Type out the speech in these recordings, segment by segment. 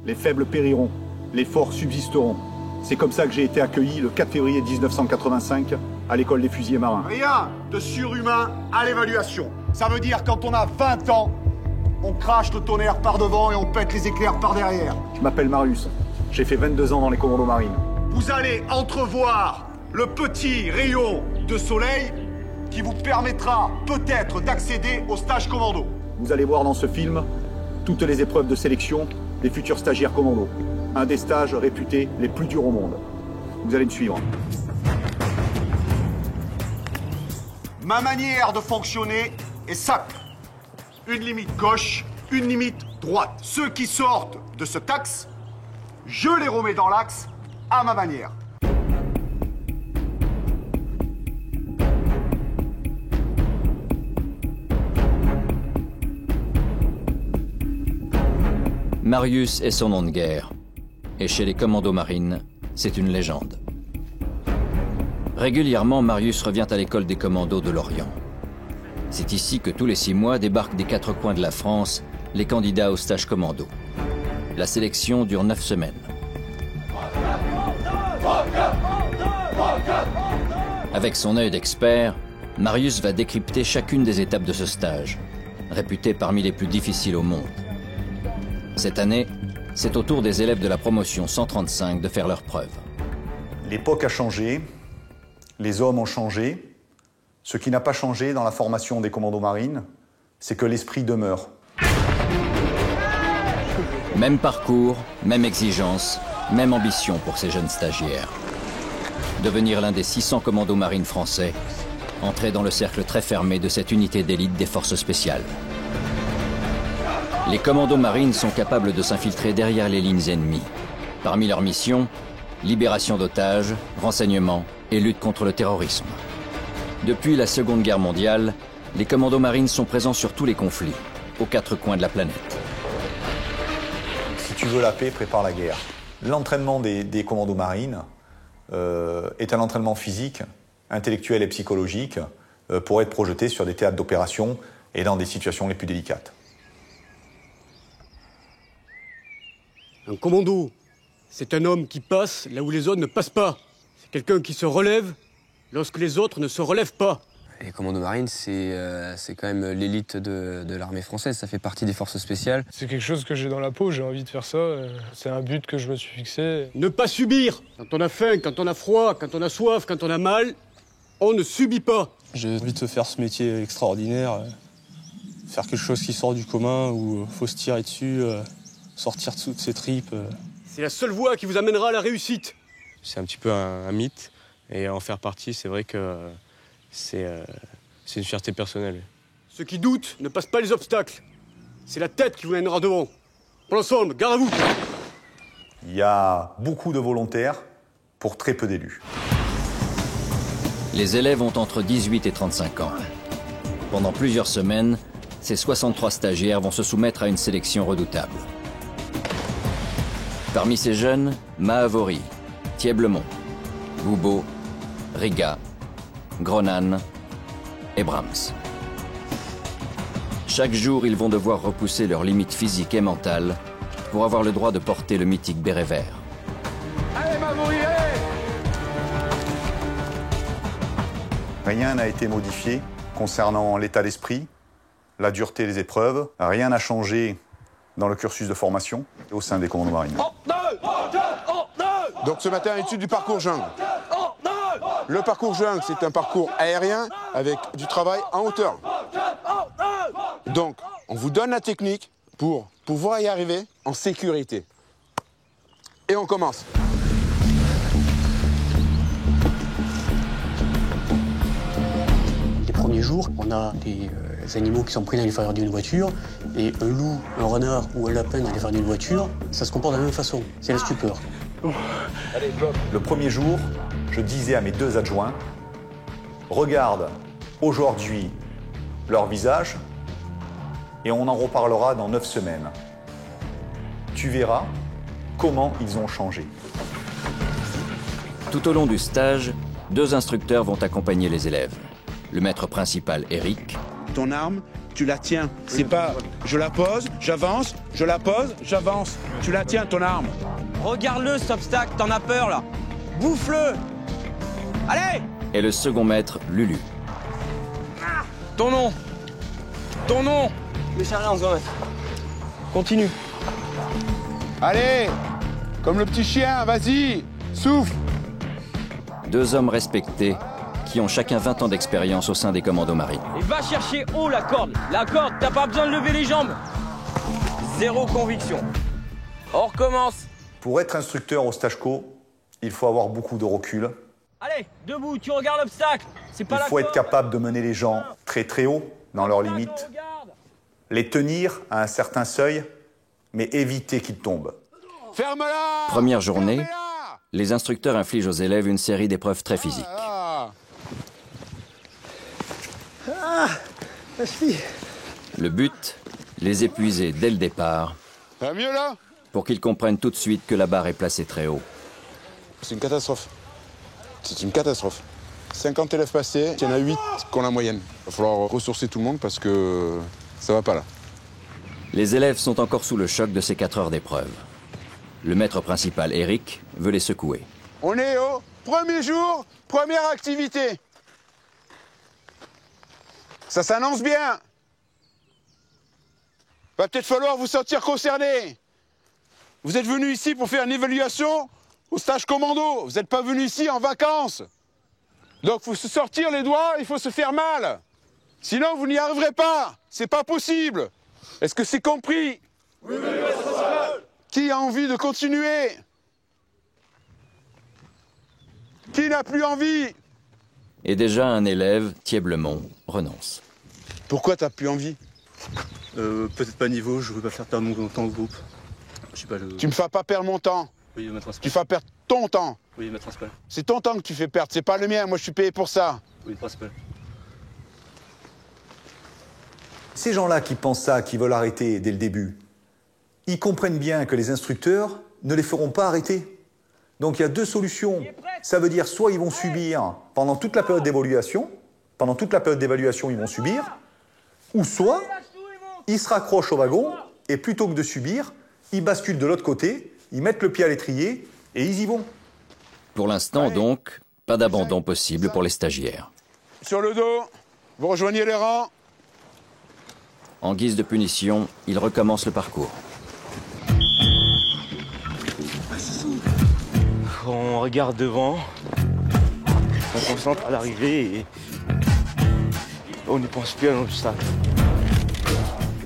Les faibles périront, les forts subsisteront. C'est comme ça que j'ai été accueilli le 4 février 1985 à l'école des fusiliers marins. Rien de surhumain à l'évaluation. Ça veut dire quand on a 20 ans, on crache le tonnerre par devant et on pète les éclairs par derrière. Je m'appelle Marius. J'ai fait 22 ans dans les commandos marines. Vous allez entrevoir le petit rayon de soleil qui vous permettra peut-être d'accéder au stage commando. Vous allez voir dans ce film toutes les épreuves de sélection des futurs stagiaires commandos. Un des stages réputés les plus durs au monde. Vous allez me suivre. Ma manière de fonctionner est simple. Une limite gauche, une limite droite. Ceux qui sortent de cet axe, je les remets dans l'axe à ma manière. Marius est son nom de guerre. Et chez les commandos marines, c'est une légende. Régulièrement, Marius revient à l'école des commandos de Lorient. C'est ici que tous les 6 mois débarquent des 4 coins de la France les candidats au stage commando. La sélection dure 9 semaines. Avec son œil d'expert, Marius va décrypter chacune des étapes de ce stage, réputé parmi les plus difficiles au monde. Cette année, c'est au tour des élèves de la promotion 135 de faire leurs preuves. L'époque a changé, les hommes ont changé. Ce qui n'a pas changé dans la formation des commandos marines, c'est que l'esprit demeure. Même parcours, même exigence, même ambition pour ces jeunes stagiaires. Devenir l'un des 600 commandos marines français, entrer dans le cercle très fermé de cette unité d'élite des forces spéciales. Les commandos marines sont capables de s'infiltrer derrière les lignes ennemies. Parmi leurs missions, libération d'otages, renseignement et lutte contre le terrorisme. Depuis la Seconde Guerre mondiale, les commandos marines sont présents sur tous les conflits, aux 4 coins de la planète. Si tu veux la paix, prépare la guerre. L'entraînement des commandos marines est un entraînement physique, intellectuel et psychologique pour être projeté sur des théâtres d'opération et dans des situations les plus délicates. Un commando, c'est un homme qui passe là où les autres ne passent pas. C'est quelqu'un qui se relève lorsque les autres ne se relèvent pas. Les commandos marines, c'est quand même l'élite de l'armée française. Ça fait partie des forces spéciales. C'est quelque chose que j'ai dans la peau, j'ai envie de faire ça. C'est un but que je me suis fixé. Ne pas subir. Quand on a faim, quand on a froid, quand on a soif, quand on a mal, on ne subit pas. J'ai envie de faire ce métier extraordinaire, faire quelque chose qui sort du commun, où faut se tirer dessus, sortir de toutes ses tripes. C'est la seule voie qui vous amènera à la réussite. C'est un petit peu un mythe, et en faire partie, c'est vrai que c'est une fierté personnelle. Ceux qui doutent ne passent pas les obstacles. C'est la tête qui vous mènera devant. Pour l'ensemble, gare à vous. Il y a beaucoup de volontaires pour très peu d'élus. Les élèves ont entre 18 et 35 ans. Pendant plusieurs semaines, ces 63 stagiaires vont se soumettre à une sélection redoutable. Parmi ces jeunes, Mahavori, Thieblemont, Goubeau, Riga, Gronan et Brahms. Chaque jour, ils vont devoir repousser leurs limites physiques et mentales pour avoir le droit de porter le mythique béret vert. Allez, Mahavori, allez! Rien n'a été modifié concernant l'état d'esprit, la dureté des épreuves. Rien n'a changé dans le cursus de formation au sein des commandos marines. Donc ce matin, étude du parcours jungle. Le parcours jungle, c'est un parcours aérien avec du travail en hauteur. Donc, on vous donne la technique pour pouvoir y arriver en sécurité. Et on commence. Les premiers jours, on a des animaux qui sont pris dans l'intérieur d'une voiture, et un loup, un renard ou un lapin dans l'intérieur d'une voiture, ça se comporte de la même façon. C'est la stupeur. Le premier jour, je disais à mes 2 adjoints, regarde aujourd'hui leur visage et on en reparlera dans 9 semaines. Tu verras comment ils ont changé. Tout au long du stage, 2 instructeurs vont accompagner les élèves. Le maître principal, Eric. Ton arme, tu la tiens. C'est pas je la pose, j'avance, je la pose, j'avance. Tu la tiens, ton arme. Regarde-le, cet obstacle, t'en as peur, là. Bouffe-le. Allez! Et le second maître, Lulu. Ton nom. Ton nom. Mais c'est rien, second maître. Continue. Allez, comme le petit chien, vas-y, souffle. 2 hommes respectés qui ont chacun 20 ans d'expérience au sein des commandos marines. Et va chercher haut la corde. La corde, t'as pas besoin de lever les jambes. Zéro conviction. On recommence. Pour être instructeur au stage co, il faut avoir beaucoup de recul. Allez, debout, tu regardes l'obstacle. C'est pas Il la faut être corde. capable de mener les gens très très haut dans leurs limites, les tenir à un certain seuil, mais éviter qu'ils tombent. Ferme-la. Première journée, Fermez-la. les instructeurs infligent aux élèves une série d'épreuves très physiques. Le but, les épuiser dès le départ, Ça va mieux là? pour qu'ils comprennent tout de suite que la barre est placée très haut. C'est une catastrophe. C'est une catastrophe. 50 élèves passés, il y en a 8 qui ont la moyenne. Il va falloir ressourcer tout le monde parce que ça va pas là. Les élèves sont encore sous le choc de ces 4 heures d'épreuve. Le maître principal, Eric, veut les secouer. On est au premier jour, première activité. Ça s'annonce bien. Va peut-être falloir vous sentir concerné. Vous êtes venus ici pour faire une évaluation au stage commando. Vous n'êtes pas venus ici en vacances. Donc il faut se sortir les doigts, il faut se faire mal. Sinon vous n'y arriverez pas. C'est pas possible. Est-ce que c'est compris? Oui, qui a envie de continuer? Qui n'a plus envie? Et déjà un élève, Thieblemont, renonce. Pourquoi t'as plus envie? Peut-être pas niveau, je veux pas faire perdre mon temps au groupe. Je sais pas, Tu me fais pas perdre mon temps. Oui, maître principal. Tu fais perdre ton temps. Oui, maître principal. C'est ton temps que tu fais perdre, c'est pas le mien. Moi, je suis payé pour ça. Oui, principal. Ces gens-là qui pensent ça, qui veulent arrêter dès le début, ils comprennent bien que les instructeurs ne les feront pas arrêter. Donc il y a 2 solutions. Ça veut dire soit ils vont subir pendant toute la période d'évaluation, ils vont subir, ou soit ils se raccrochent au wagon et plutôt que de subir, ils basculent de l'autre côté, ils mettent le pied à l'étrier et ils y vont. Pour l'instant donc, pas d'abandon possible pour les stagiaires. Sur le dos, vous rejoignez les rangs. En guise de punition, ils recommencent le parcours. On regarde devant. On se concentre à l'arrivée et on n'y pense plus à l'obstacle.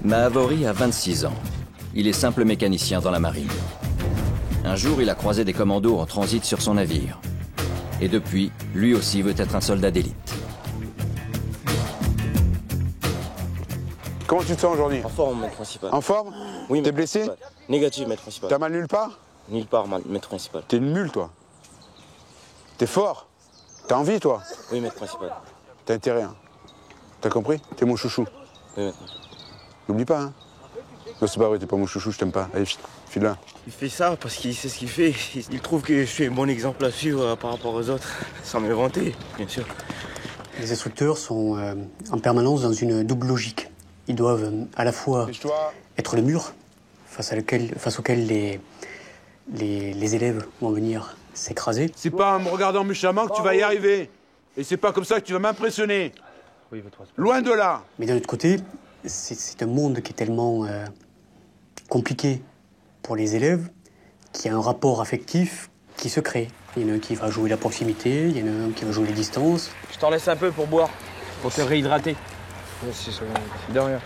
Mahavori a 26 ans. Il est simple mécanicien dans la marine. Un jour, il a croisé des commandos en transit sur son navire. Et depuis, lui aussi veut être un soldat d'élite. Comment tu te sens aujourd'hui? En forme, maître principal. En forme? Oui, T'es blessé? Négatif, maître principal. T'as mal nulle part? Nulle part, maître principal. T'es une mule, toi. T'es fort. T'as envie, toi. Oui, maître principal. T'as intérêt, hein. T'as compris? T'es mon chouchou. Oui, maître principal. N'oublie pas, hein. Non, c'est pas vrai, t'es pas mon chouchou, je t'aime pas. Allez, file-là. Il fait ça parce qu'il sait ce qu'il fait. Il trouve que je suis un bon exemple à suivre par rapport aux autres, sans me vanter, bien sûr. Les instructeurs sont en permanence dans une double logique. Ils doivent à la fois être le mur face auquel les élèves vont venir s'écraser. C'est pas en me regardant méchamment que tu vas y arriver. Et c'est pas comme ça que tu vas m'impressionner. Oui, votre principal. Loin de là. Mais d'un autre côté, c'est un monde qui est tellement compliqué pour les élèves qu'il y a un rapport affectif qui se crée. Il y en a un qui va jouer la proximité, il y en a un qui va jouer les distances. Je t'en laisse un peu pour boire, pour te réhydrater. C'est derrière.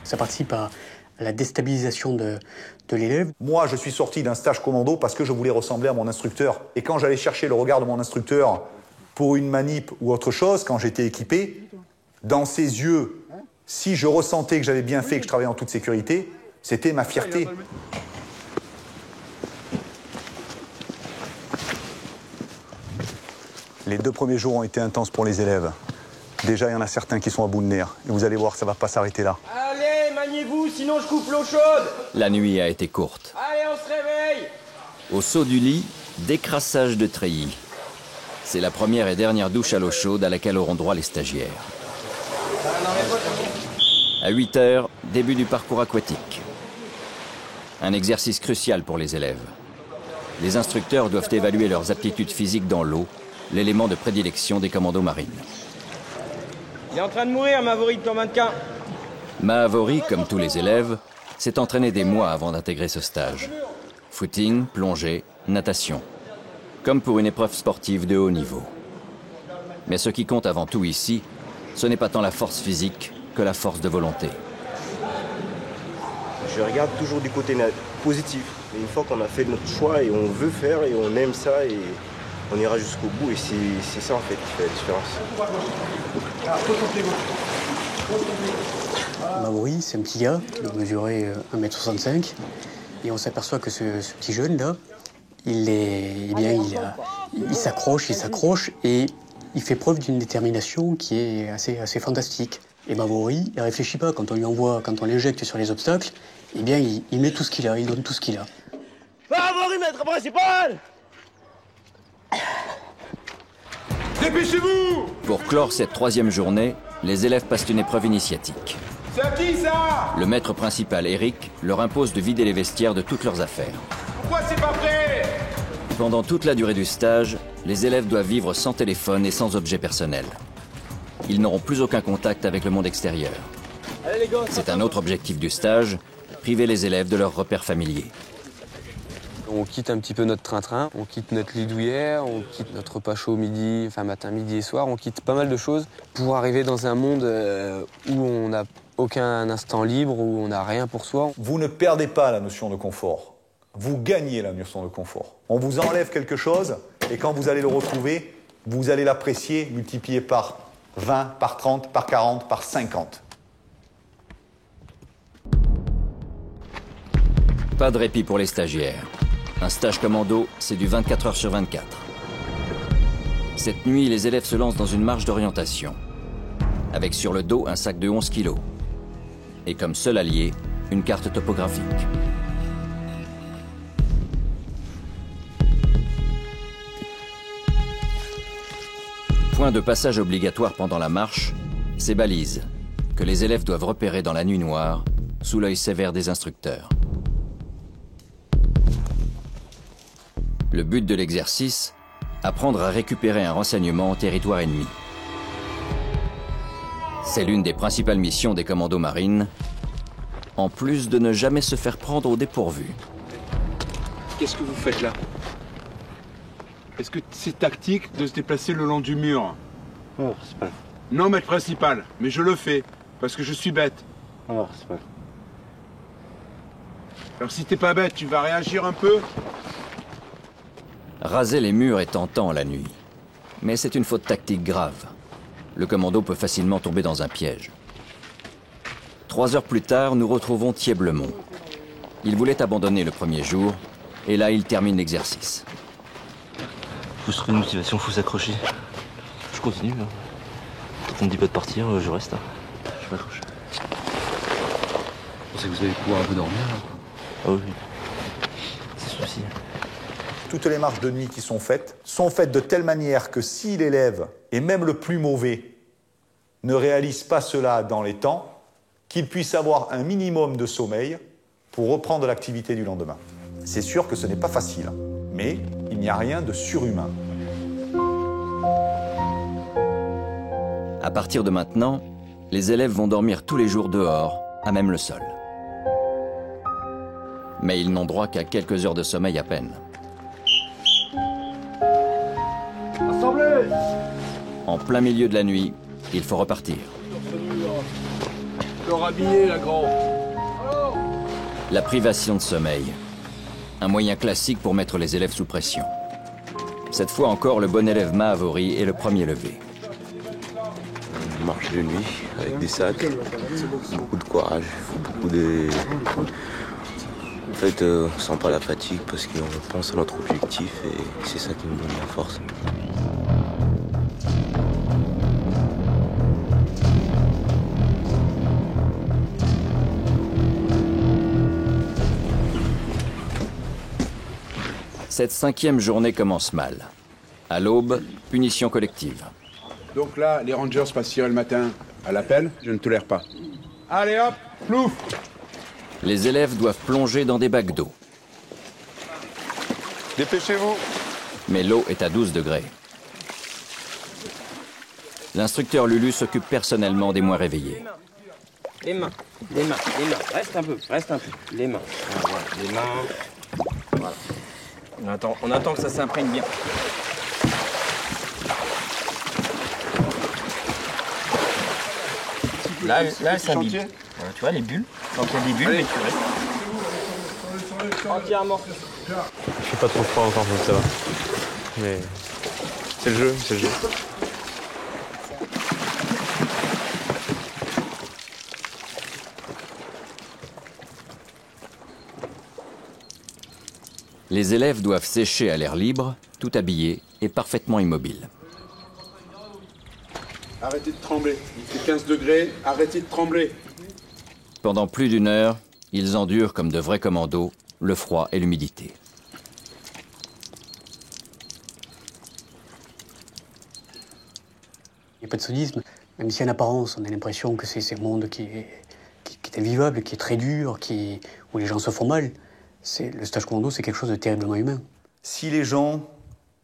Ça participe à la déstabilisation de l'élève. Moi, je suis sorti d'un stage commando parce que je voulais ressembler à mon instructeur. Et quand j'allais chercher le regard de mon instructeur pour une manip ou autre chose, quand j'étais équipé, dans ses yeux, si je ressentais que j'avais bien fait, que je travaillais en toute sécurité, c'était ma fierté. Les 2 premiers jours ont été intenses pour les élèves. Déjà, il y en a certains qui sont à bout de nerfs. Et vous allez voir, ça ne va pas s'arrêter là. Allez, maniez-vous, sinon je coupe l'eau chaude. La nuit a été courte. Allez, on se réveille. Au saut du lit, décrassage de treillis. C'est la première et dernière douche à l'eau chaude à laquelle auront droit les stagiaires. À 8 heures, début du parcours aquatique. Un exercice crucial pour les élèves. Les instructeurs doivent évaluer leurs aptitudes physiques dans l'eau, l'élément de prédilection des commandos marines. Il est en train de mourir, Mavori de ton mannequin. Mahavori, comme tous les élèves, s'est entraîné des mois avant d'intégrer ce stage. Footing, plongée, natation. Comme pour une épreuve sportive de haut niveau. Mais ce qui compte avant tout ici, ce n'est pas tant la force physique que la force de volonté. Je regarde toujours du côté positif. Et une fois qu'on a fait notre choix et on veut faire et on aime ça et on ira jusqu'au bout. Et c'est ça en fait qui fait la différence. Mavori, c'est un petit gars, il doit mesurer 1m65. Et on s'aperçoit que ce petit jeune-là, il s'accroche et il fait preuve d'une détermination qui est assez fantastique. Et Mavori, il ne réfléchit pas. Quand on l'injecte sur les obstacles, eh bien, il met tout ce qu'il a, il donne tout ce qu'il a. Mavori, maître principal! Dépêchez-vous! Pour clore cette 3e journée, les élèves passent une épreuve initiatique. C'est à qui, ça? Le maître principal, Eric, leur impose de vider les vestiaires de toutes leurs affaires. Pourquoi c'est pas prêt? Pendant toute la durée du stage, les élèves doivent vivre sans téléphone et sans objet personnel. Ils n'auront plus aucun contact avec le monde extérieur. C'est un autre objectif du stage, priver les élèves de leurs repères familiers. On quitte un petit peu notre train-train, on quitte notre lit douillet, on quitte notre repas chaud midi, enfin matin, midi et soir, on quitte pas mal de choses pour arriver dans un monde où on n'a aucun instant libre, où on n'a rien pour soi. Vous ne perdez pas la notion de confort. Vous gagnez la notion de confort. On vous enlève quelque chose et quand vous allez le retrouver, vous allez l'apprécier multiplié par 20, par 30, par 40, par 50. Pas de répit pour les stagiaires. Un stage commando, c'est du 24 heures sur 24. Cette nuit, les élèves se lancent dans une marche d'orientation, avec sur le dos un sac de 11 kilos. Et comme seul allié, une carte topographique. Point de passage obligatoire pendant la marche, ces balises, que les élèves doivent repérer dans la nuit noire, sous l'œil sévère des instructeurs. Le but de l'exercice, apprendre à récupérer un renseignement en territoire ennemi. C'est l'une des principales missions des commandos marines, en plus de ne jamais se faire prendre au dépourvu. Qu'est-ce que vous faites là? Est-ce que c'est tactique de se déplacer le long du mur? Non, c'est pas. Non, maître principal, mais je le fais, parce que je suis bête. Non, c'est pas. Alors si t'es pas bête, tu vas réagir un peu? Raser les murs est tentant la nuit, mais c'est une faute tactique grave. Le commando peut facilement tomber dans un piège. 3 heures plus tard, nous retrouvons Thieblemont. Il voulait abandonner le premier jour, et là, il termine l'exercice. Faut se trouver une motivation, faut s'accrocher. Je continue. Hein. Tant qu'on me dit pas de partir, je reste. Hein. Je m'accroche. Vous pensez que vous allez pouvoir un peu dormir là? Ah oui. C'est souci. Toutes les marches de nuit qui sont faites de telle manière que si l'élève, et même le plus mauvais, ne réalise pas cela dans les temps, qu'il puisse avoir un minimum de sommeil pour reprendre l'activité du lendemain. C'est sûr que ce n'est pas facile, mais il n'y a rien de surhumain. À partir de maintenant, les élèves vont dormir tous les jours dehors, à même le sol. Mais ils n'ont droit qu'à quelques heures de sommeil à peine. Assemblée! En plein milieu de la nuit, il faut repartir. Le rhabillé, la grande. La privation de sommeil. Un moyen classique pour mettre les élèves sous pression. Cette fois encore, le bon élève Mahavori est le premier levé. Une marche de nuit avec des sacs, beaucoup de courage, beaucoup de... En fait, on sent pas la fatigue parce qu'on pense à notre objectif et c'est ça qui nous donne la force. Cette 5e journée commence mal. À l'aube, punition collective. Donc là, les Rangers passent tirer le matin à l'appel, je ne tolère pas. Allez hop, plouf. Les élèves doivent plonger dans des bacs d'eau. Dépêchez-vous. Mais l'eau est à 12 degrés. L'instructeur Lulu s'occupe personnellement des moins réveillés. Les mains, les mains, les mains. Reste un peu, Les mains. Voilà, les mains. Voilà. On attend que ça s'imprègne bien. Là ça bille. Voilà, tu vois les bulles. Quand il y a des bulles, mais tu restes. Entièrement. Je suis pas trop froid encore, donc ça va. Mais c'est le jeu, c'est le jeu. Les élèves doivent sécher à l'air libre, tout habillés et parfaitement immobiles. Arrêtez de trembler. Il fait 15 degrés, arrêtez de trembler. Pendant plus d'une heure, ils endurent comme de vrais commandos le froid et l'humidité. Il n'y a pas de soudisme. Même si en apparence, on a l'impression que c'est un monde qui est invivable, qui est très dur, où les gens se font mal. Le stage commando, c'est quelque chose de terriblement humain. Si les gens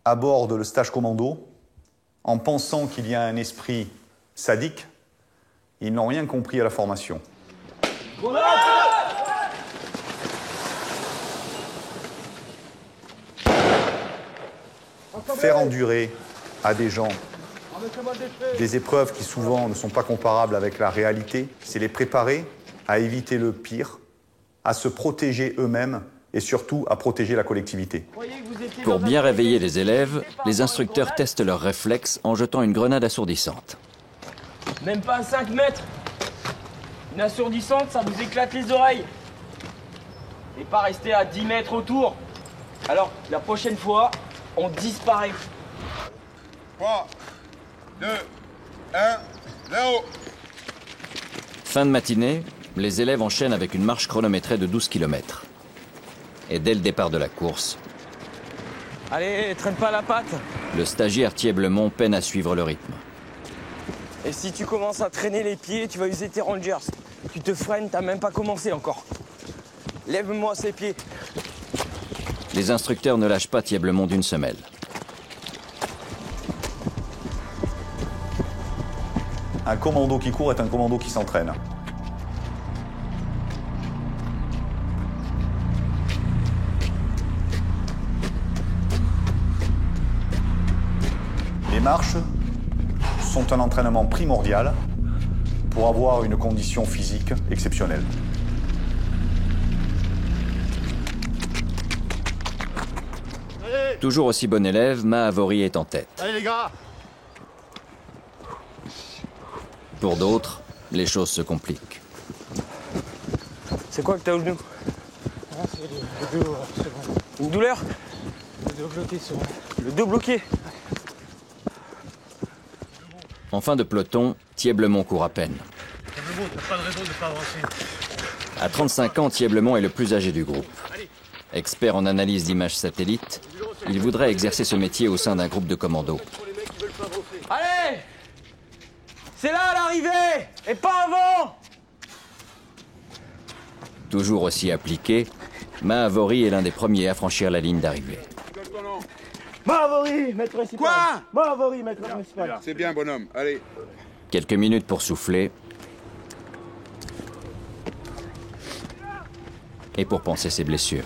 abordent le stage commando en pensant qu'il y a un esprit sadique, ils n'ont rien compris à la formation. Faire endurer à des gens des épreuves qui souvent ne sont pas comparables avec la réalité, c'est les préparer à éviter le pire, à se protéger eux-mêmes et surtout à protéger la collectivité. Pour bien réveiller les élèves, les instructeurs testent leurs réflexes en jetant une grenade assourdissante. Même pas à 5 mètres. Une assourdissante, ça vous éclate les oreilles. Et pas rester à 10 mètres autour. Alors, la prochaine fois, on disparaît. 3, 2, 1, 0. Fin de matinée, les élèves enchaînent avec une marche chronométrée de 12 km. Et dès le départ de la course, Allez, traîne pas la patte. le stagiaire Thieblemont peine à suivre le rythme. Et si tu commences à traîner les pieds, tu vas user tes rangers. Tu te freines, t'as même pas commencé encore. Lève-moi ces pieds. Les instructeurs ne lâchent pas Thieblemont d'une semelle. Un commando qui court est un commando qui s'entraîne. Les marches sont un entraînement primordial pour avoir une condition physique exceptionnelle. Toujours aussi bon élève, Mahavori est en tête. Allez les gars. Pour d'autres, les choses se compliquent. C'est quoi que t'as au genou? Une douleur? Le dos bloqué sur... Le dos bloqué. En fin de peloton, Thieblemont court à peine. T'as pas de raison de pas avancer. À 35 ans, Thieblemont est le plus âgé du groupe. Expert en analyse d'images satellites, il voudrait exercer ce métier au sein d'un groupe de commandos. Allez! C'est là à l'arrivée! Et pas avant! Toujours aussi appliqué, Mahavori est l'un des premiers à franchir la ligne d'arrivée. Mahavori, maître principal! Quoi? Mahavori, maître principal! C'est bien, bonhomme. Allez. Quelques minutes pour souffler et pour penser ses blessures.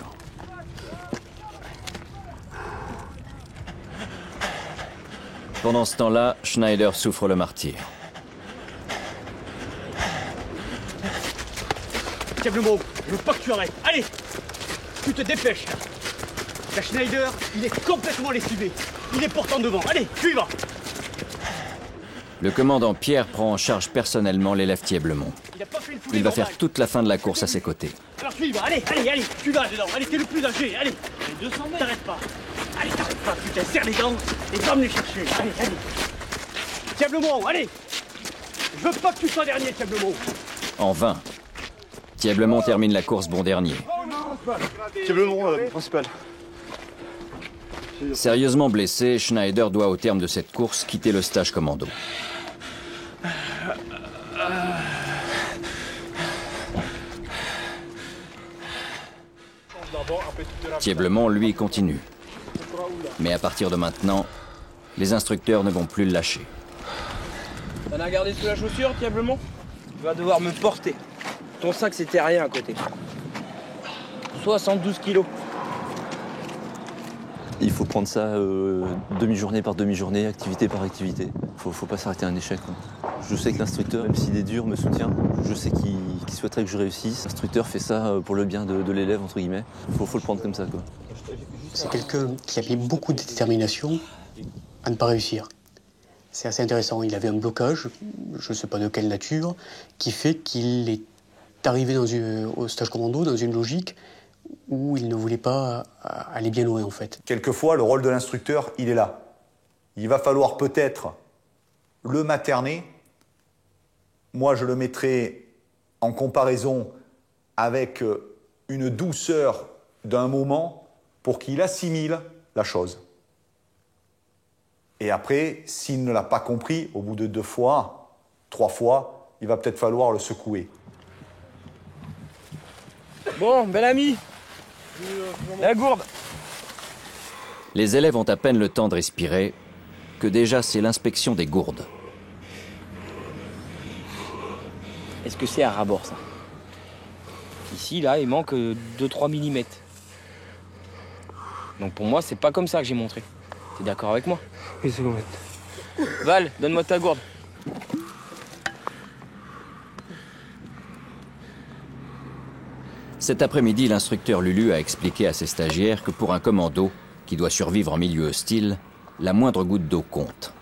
Pendant ce temps-là, Schneider souffre le martyre. Thieblemont, je veux pas que tu arrêtes. Allez, tu te dépêches. La Schneider, il est complètement lessivé. Il est pourtant devant. Allez, tu y vas. Le commandant Pierre prend en charge personnellement l'élève Thieblemont. Il va faire toute la fin de la course à ses côtés. Alors tu y vas. Allez, tu vas dedans. Allez, t'es le plus âgé. Allez, 200 mètres. T'arrêtes pas. Allez, t'arrêtes pas. Putain, serre les dents et va me les chercher. Allez. Thieblemont, allez. Je veux pas que tu sois dernier, Thieblemont. En vain. Thieblemont termine la course bon dernier. Thieblemont, principal. Sérieusement blessé, Schneider doit au terme de cette course quitter le stage commando. Thieblemont, lui, continue. Mais à partir de maintenant, les instructeurs ne vont plus le lâcher. T'en as gardé sous la chaussure, Thieblemont? Tu vas devoir me porter. Ton sac, c'était rien à côté. 72 kilos. Il faut prendre ça demi-journée par demi-journée, activité par activité. Faut pas s'arrêter à un échec, quoi. Je sais que l'instructeur, même s'il est dur, me soutient. Je sais qu'il souhaiterait que je réussisse. L'instructeur fait ça pour le bien de l'élève, entre guillemets. Faut le prendre comme ça, quoi. C'est quelqu'un qui a mis beaucoup de détermination à ne pas réussir. C'est assez intéressant. Il avait un blocage, je ne sais pas de quelle nature, qui fait qu'il est arrivé au stage commando dans une logique où il ne voulait pas aller bien loin, en fait. Quelquefois, le rôle de l'instructeur, il est là. Il va falloir peut-être le materner. Moi, je le mettrai en comparaison avec une douceur d'un moment pour qu'il assimile la chose. Et après, s'il ne l'a pas compris, au bout de 2 fois, 3 fois, il va peut-être falloir le secouer. Bon, bel ami, la gourde. Les élèves ont à peine le temps de respirer que déjà c'est l'inspection des gourdes. Est-ce que c'est à rabord, ça? Ici, là, il manque 2-3 mm. Donc pour moi, c'est pas comme ça que j'ai montré. T'es d'accord avec moi? Oui, c'est correct. Val, donne-moi ta gourde. Cet après-midi, l'instructeur Lulu a expliqué à ses stagiaires que pour un commando qui doit survivre en milieu hostile, la moindre goutte d'eau compte.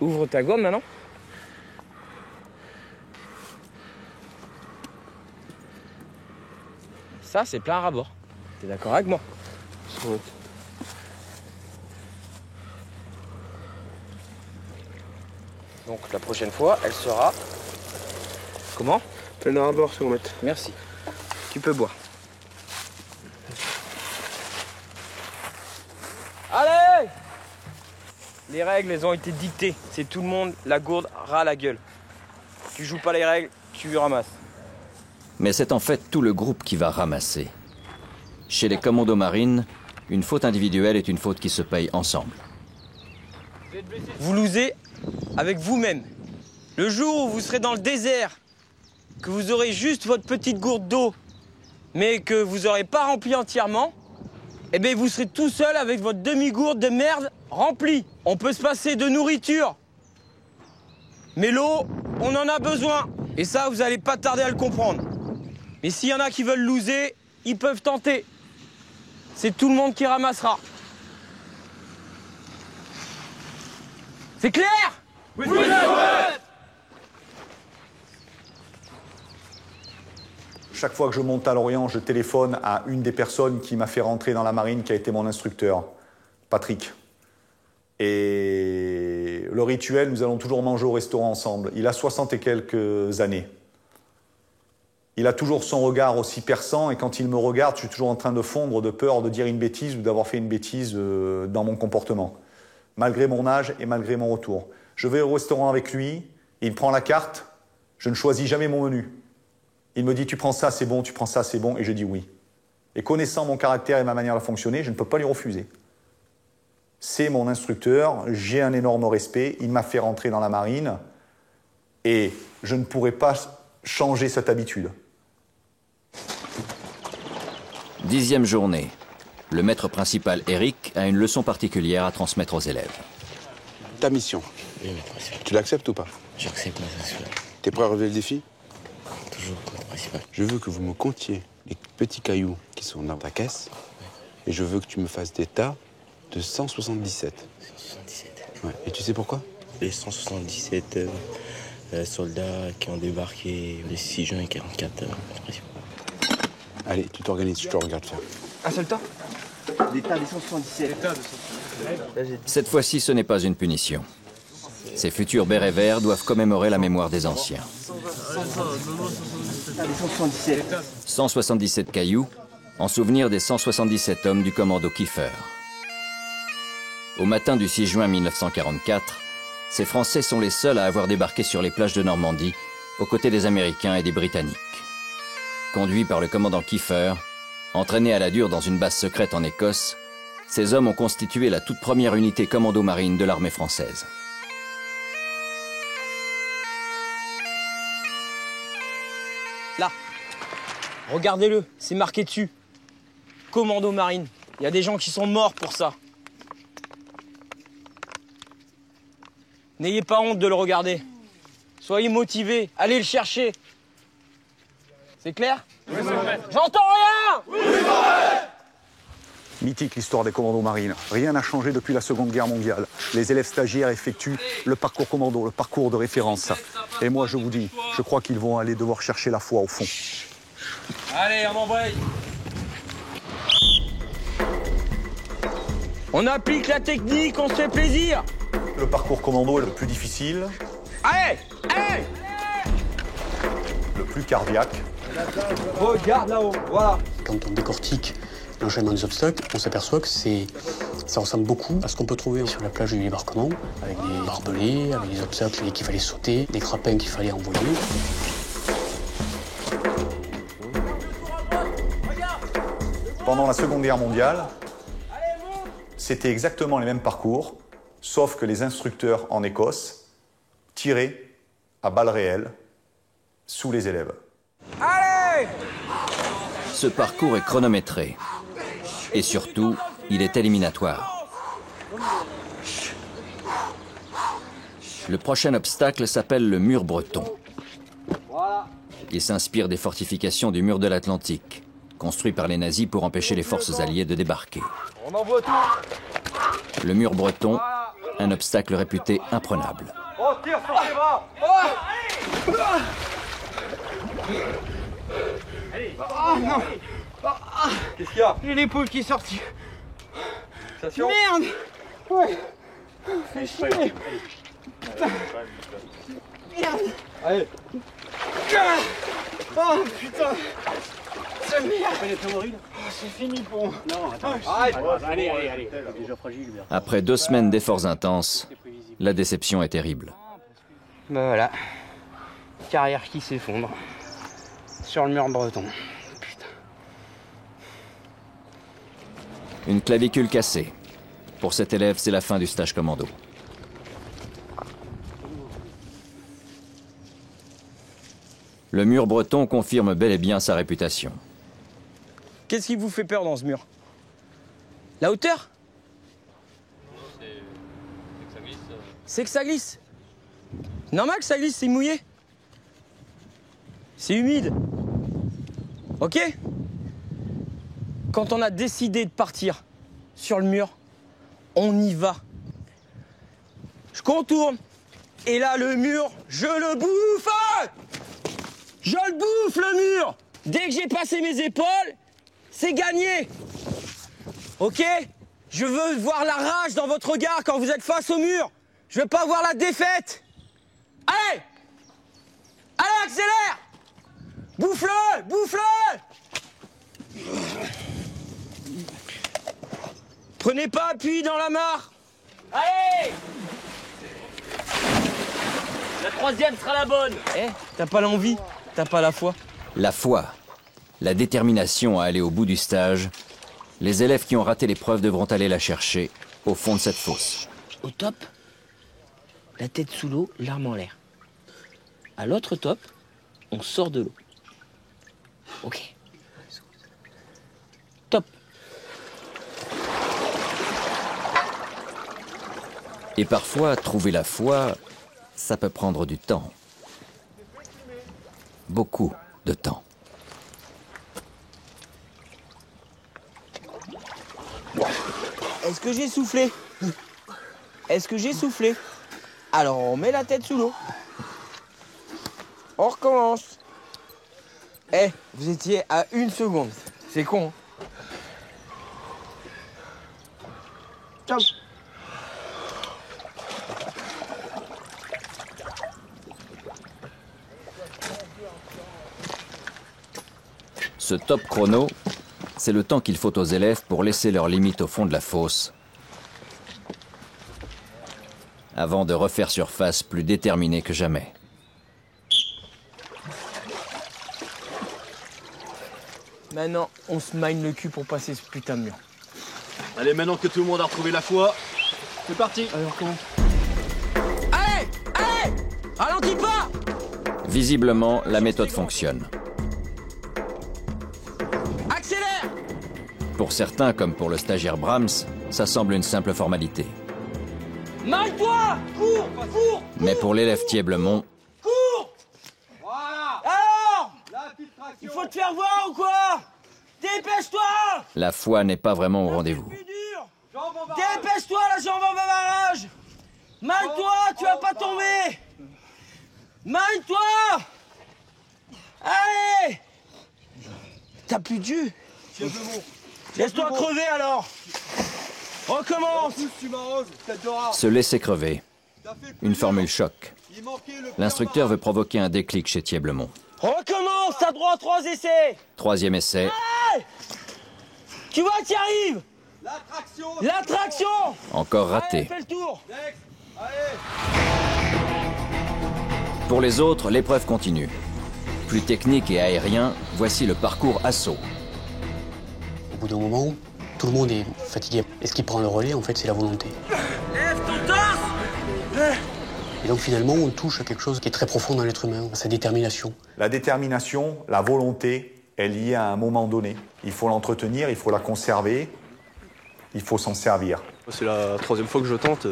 Ouvre ta gourde maintenant. Ça, c'est plein à rabord. T'es d'accord avec moi? Donc la prochaine fois, elle sera... Comment? Plein à rabord, c'est mettre. Merci. Tu peux boire. Allez! Les règles, elles ont été dictées. C'est tout le monde, la gourde, ras la gueule. Tu joues pas les règles, tu ramasses. Mais c'est en fait tout le groupe qui va ramasser. Chez les commandos marines, une faute individuelle est une faute qui se paye ensemble. Vous lousez avec vous-même. Le jour où vous serez dans le désert, que vous aurez juste votre petite gourde d'eau, mais que vous n'aurez pas rempli entièrement, eh bien vous serez tout seul avec votre demi-gourde de merde remplie. On peut se passer de nourriture, mais l'eau, on en a besoin. Et ça, vous n'allez pas tarder à le comprendre. Mais s'il y en a qui veulent loser, ils peuvent tenter. C'est tout le monde qui ramassera. C'est clair? Oui, oui, Chaque fois que je monte à Lorient, je téléphone à une des personnes qui m'a fait rentrer dans la marine, qui a été mon instructeur, Patrick. Et le rituel, nous allons toujours manger au restaurant ensemble. Il a 60 et quelques années. Il a toujours son regard aussi perçant, et quand il me regarde, je suis toujours en train de fondre de peur de dire une bêtise ou d'avoir fait une bêtise dans mon comportement, malgré mon âge et malgré mon retour. Je vais au restaurant avec lui, il me prend la carte, je ne choisis jamais mon menu. Il me dit « tu prends ça, c'est bon, tu prends ça, c'est bon », et je dis oui. Et connaissant mon caractère et ma manière de fonctionner, je ne peux pas lui refuser. C'est mon instructeur, j'ai un énorme respect, il m'a fait rentrer dans la marine, et je ne pourrais pas changer cette habitude. 10e journée. Le maître principal, Eric, a une leçon particulière à transmettre aux élèves. Ta mission, tu l'acceptes ou pas? J'accepte ma mission. T'es prêt à relever le défi? Toujours principal. Je veux que vous me comptiez les petits cailloux qui sont dans ta caisse, et je veux que tu me fasses des tas de 177. 177. Ouais. Et tu sais pourquoi? Les 177 soldats qui ont débarqué le 6 juin 1944. Allez, tu t'organises, je te regarde faire. Un seul tas? L'état des 177. Cette fois-ci, ce n'est pas une punition. Ces futurs bérets verts doivent commémorer la mémoire des anciens. 177 cailloux, en souvenir des 177 hommes du commando Kiefer. Au matin du 6 juin 1944, ces Français sont les seuls à avoir débarqué sur les plages de Normandie, aux côtés des Américains et des Britanniques. Conduits par le commandant Kiefer, entraînés à la dure dans une base secrète en Écosse, ces hommes ont constitué la toute première unité commando-marine de l'armée française. Là, regardez-le, c'est marqué dessus. Commando marine. Il y a des gens qui sont morts pour ça. N'ayez pas honte de le regarder. Soyez motivés, allez le chercher. C'est clair? Oui, j'entends rien! Oui, Mythique l'histoire des commandos marines. Rien n'a changé depuis la Seconde Guerre mondiale. Les élèves stagiaires effectuent le parcours commando, le parcours de référence. Et moi, je vous dis, je crois qu'ils vont aller devoir chercher la foi au fond. Allez, on embraye. On applique la technique, on se fait plaisir. Le parcours commando est le plus difficile. Allez, allez! Le plus cardiaque. Regarde là-haut, voilà. Quand on décortique l'enchaînement des obstacles, on s'aperçoit que ça ressemble beaucoup à ce qu'on peut trouver sur la plage du débarquement, avec des barbelés, avec des obstacles qu'il fallait sauter, des grappins qu'il fallait envoyer. Pendant la Seconde Guerre mondiale, c'était exactement les mêmes parcours, sauf que les instructeurs en Écosse tiraient à balles réelles sous les élèves. Allez! Ce parcours est chronométré. Et surtout, il est éliminatoire. Le prochain obstacle s'appelle le mur breton. Il s'inspire des fortifications du mur de l'Atlantique, construit par les nazis pour empêcher les forces alliées de débarquer. On envoie tout. Le mur breton, un obstacle réputé imprenable. On tire sur les bras. Ah non. Qu'est-ce qu'il y a? J'ai l'épaule qui est sortie. Station. Merde. Ouais. Allez, chier. Putain. Merde. Allez. Oh putain. C'est merde. Oh, c'est fini pour moi. Non, attends. Arrête. Allez. Il est déjà fragile. Après 2 semaines d'efforts intenses, la déception est terrible. Ben voilà. Carrière qui s'effondre. Sur le mur breton. Une clavicule cassée. Pour cet élève, c'est la fin du stage commando. Le mur breton confirme bel et bien sa réputation. Qu'est-ce qui vous fait peur dans ce mur? La hauteur? C'est que ça glisse. Normal que ça glisse, c'est mouillé. C'est humide. Ok? Quand on a décidé de partir sur le mur, on y va. Je contourne. Et là, le mur, je le bouffe! Je le bouffe, le mur! Dès que j'ai passé mes épaules, c'est gagné. Ok? Je veux voir la rage dans votre regard quand vous êtes face au mur. Je veux pas voir la défaite. Allez! Allez, accélère! Bouffe-le! Bouffe-le! Prenez pas appui dans la mare. Allez! La troisième sera la bonne. Eh, t'as pas l'envie, t'as pas la foi. La foi, la détermination à aller au bout du stage, les élèves qui ont raté l'épreuve devront aller la chercher au fond de cette fosse. Au top, la tête sous l'eau, l'arme en l'air. À l'autre top, on sort de l'eau. Ok. Top. Et parfois, trouver la foi, ça peut prendre du temps. Beaucoup de temps. Est-ce que j'ai soufflé? Est-ce que j'ai soufflé? Alors on met la tête sous l'eau. On recommence. Eh, vous étiez à 1 seconde. C'est con. Ciao. Ce top chrono, c'est le temps qu'il faut aux élèves pour laisser leurs limites au fond de la fosse, avant de refaire surface plus déterminés que jamais. Maintenant, on se mine le cul pour passer ce putain de mur. Allez, maintenant que tout le monde a retrouvé la foi, c'est parti. Alors comment? Allez! Allez! Ralentis pas! Visiblement, la méthode fonctionne. Accélère! Pour certains, comme pour le stagiaire Brahms, ça semble une simple formalité. Mine-toi! Cours! Cours! Mais pour l'élève Thieblemont, Cours! Voilà! Alors! Il faut te faire voir ou quoi? Dépêche-toi! la foi n'est pas vraiment au rendez-vous. Dépêche-toi, la jambe en barrage! Mine-toi, tu vas pas tomber! Mine-toi! Allez! T'as plus de jus? Laisse-toi crever alors! Recommence! Se laisser crever. Une formule choc. L'instructeur veut provoquer un déclic chez Thieblemont. Recommence, t'as droit à 3 essais! 3e essai, Allez! Tu vois, t'y arrives! L'attraction! encore Allez, raté. fais le tour! Pour les autres, l'épreuve continue. Plus technique et aérien, voici le parcours assaut. Au bout d'un moment, tout le monde est fatigué. Et ce qui prend le relais, en fait, c'est la volonté. Lève ton torse! Et donc finalement, on touche à quelque chose qui est très profond dans l'être humain, à sa détermination. La détermination, la volonté est liée à un moment donné. Il faut l'entretenir, il faut la conserver, il faut s'en servir. C'est la 3e fois que je tente.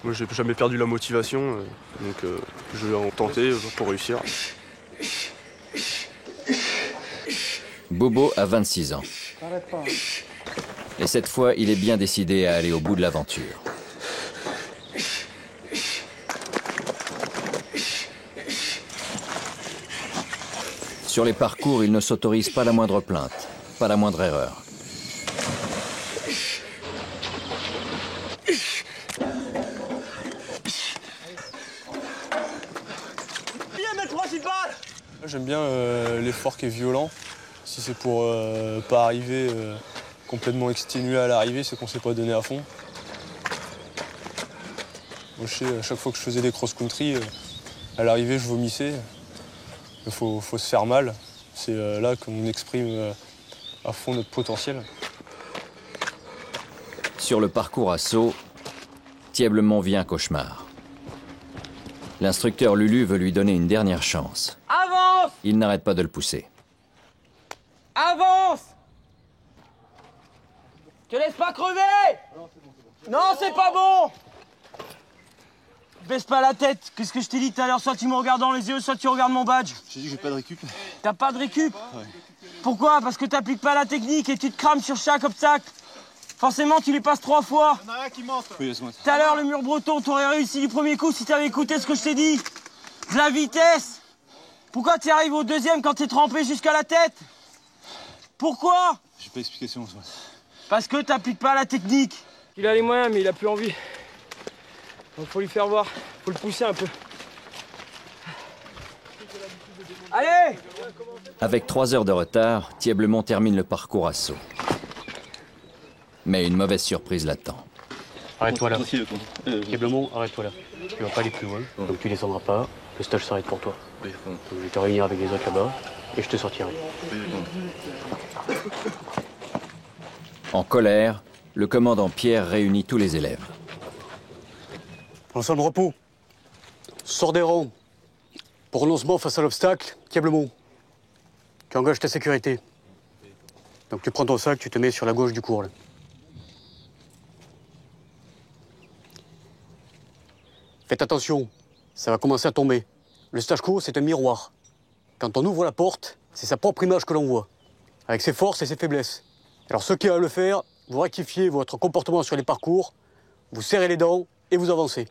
Moi, j'ai jamais perdu la motivation, donc je vais en tenter pour réussir. Bobo a 26 ans. Et cette fois, il est bien décidé à aller au bout de l'aventure. Sur les parcours, il ne s'autorise pas la moindre plainte, pas la moindre erreur. J'aime bien l'effort qui est violent. Si c'est pour pas arriver complètement exténué à l'arrivée, c'est qu'on s'est pas donné à fond. Moi, je sais, à chaque fois que je faisais des cross-country, à l'arrivée, je vomissais. Il faut se faire mal. C'est là qu'on exprime à fond notre potentiel. Sur le parcours assaut, Thieblemont vit un cauchemar. L'instructeur Lulu veut lui donner une dernière chance. Avance! Il n'arrête pas de le pousser. Avance! Te laisse pas crever! Non, c'est pas bon! Baisse pas la tête. Qu'est-ce que je t'ai dit tout à l'heure? Soit tu me regardes dans les yeux, soit tu regardes mon badge. J'ai dit que j'ai pas de récup. T'as pas de récup? Ouais. Pourquoi? Parce que t'appliques pas la technique et tu te crames sur chaque obstacle. Forcément, tu les passes 3 fois. Il y en a un qui monte. Oui, laisse-moi. Tout à l'heure, le mur breton, t'aurais réussi du premier coup si t'avais écouté ce que je t'ai dit. De la vitesse. Pourquoi tu arrives au 2e quand t'es trempé jusqu'à la tête? Pourquoi? J'ai pas d'explication. Parce que t'appliques pas la technique. Il a les moyens, mais il a plus envie. Donc faut lui faire voir. Faut le pousser un peu. Allez! Avec 3 heures de retard, Thieblemont termine le parcours assaut. Mais une mauvaise surprise l'attend. Arrête-toi là. Thieblemont, arrête-toi là. Tu vas pas aller plus loin, donc tu descendras pas. Le stage s'arrête pour toi. Donc je vais te réunir avec les autres là-bas et je te sortirai. En colère, le commandant Pierre réunit tous les élèves. Ensemble repos. Sors des rangs. Pour renoncement face à l'obstacle, Thieblemont. Tu engages ta sécurité. Donc tu prends ton sac, tu te mets sur la gauche du cours. Là. Faites attention, ça va commencer à tomber. Le stage co, c'est un miroir. Quand on ouvre la porte, c'est sa propre image que l'on voit, avec ses forces et ses faiblesses. Alors ceux qui ont à le faire, vous rectifiez votre comportement sur les parcours, vous serrez les dents et vous avancez.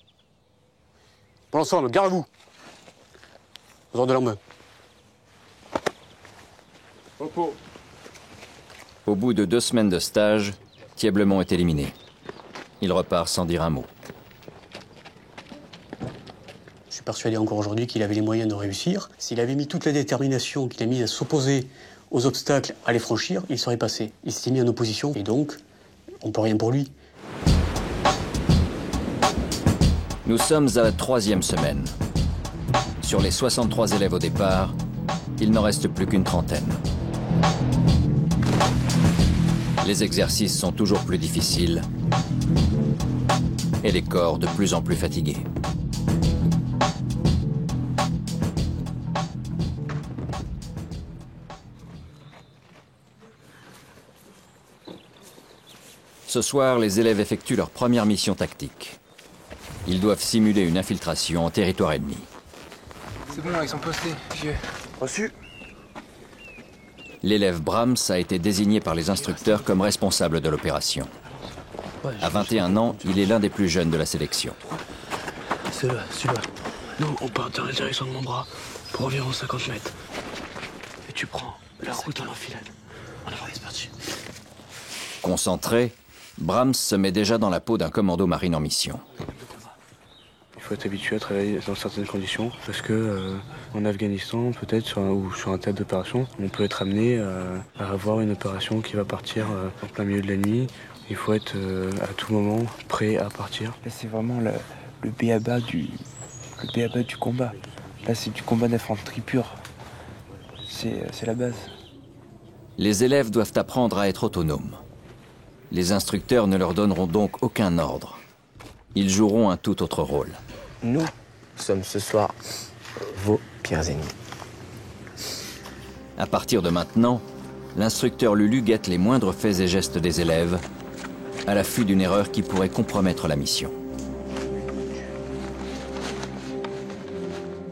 Pour l'ensemble, gardez-vous. Aux ordres de la main. Au bout de 2 semaines de stage, Thieblemont est éliminé. Il repart sans dire un mot. Je suis persuadé encore aujourd'hui qu'il avait les moyens de réussir. S'il avait mis toute la détermination qu'il a mise à s'opposer aux obstacles, à les franchir, il serait passé. Il s'était mis en opposition et donc, on ne peut rien pour lui. Nous sommes à la 3e semaine. Sur les 63 élèves au départ, il n'en reste plus qu'une trentaine. Les exercices sont toujours plus difficiles et les corps de plus en plus fatigués. Ce soir, les élèves effectuent leur première mission tactique. Ils doivent simuler une infiltration en territoire ennemi. C'est bon, ils sont postés, vieux. Reçu. L'élève Brahms a été désigné par les instructeurs comme responsable de l'opération. À 21 ans, il est l'un des plus jeunes de la sélection. C'est là, celui-là. Nous, on part dans la direction de mon bras pour environ 50 mètres. Et tu prends la route en enfilade. On est parti. Concentré, Brahms se met déjà dans la peau d'un commando marine en mission. Il faut être habitué à travailler dans certaines conditions parce que en Afghanistan, peut-être, ou sur un théâtre d'opération, on peut être amené à avoir une opération qui va partir en plein milieu de la nuit. Il faut être à tout moment prêt à partir. Là, c'est vraiment le b.a.-ba du combat. Là, c'est du combat d'infanterie pure. C'est la base. Les élèves doivent apprendre à être autonomes. Les instructeurs ne leur donneront donc aucun ordre. Ils joueront un tout autre rôle. Nous sommes ce soir vos pires ennemis. À partir de maintenant, l'instructeur Lulu guette les moindres faits et gestes des élèves, à l'affût d'une erreur qui pourrait compromettre la mission.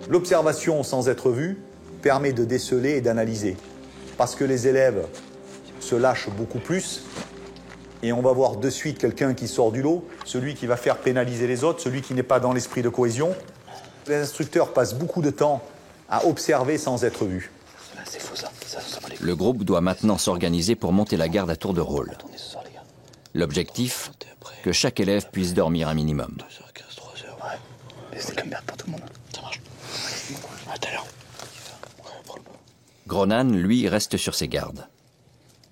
L'observation sans être vue permet de déceler et d'analyser. Parce que les élèves se lâchent beaucoup plus, et on va voir de suite quelqu'un qui sort du lot, celui qui va faire pénaliser les autres, celui qui n'est pas dans l'esprit de cohésion. Les instructeurs passent beaucoup de temps à observer sans être vus. C'est faux ça. Le groupe doit maintenant s'organiser pour monter la garde à tour de rôle. L'objectif, que chaque élève puisse dormir un minimum. 2h15, 3h, ouais. C'est comme merde pour tout le monde. Ça marche. À tout à l'heure. Gronan, lui, reste sur ses gardes.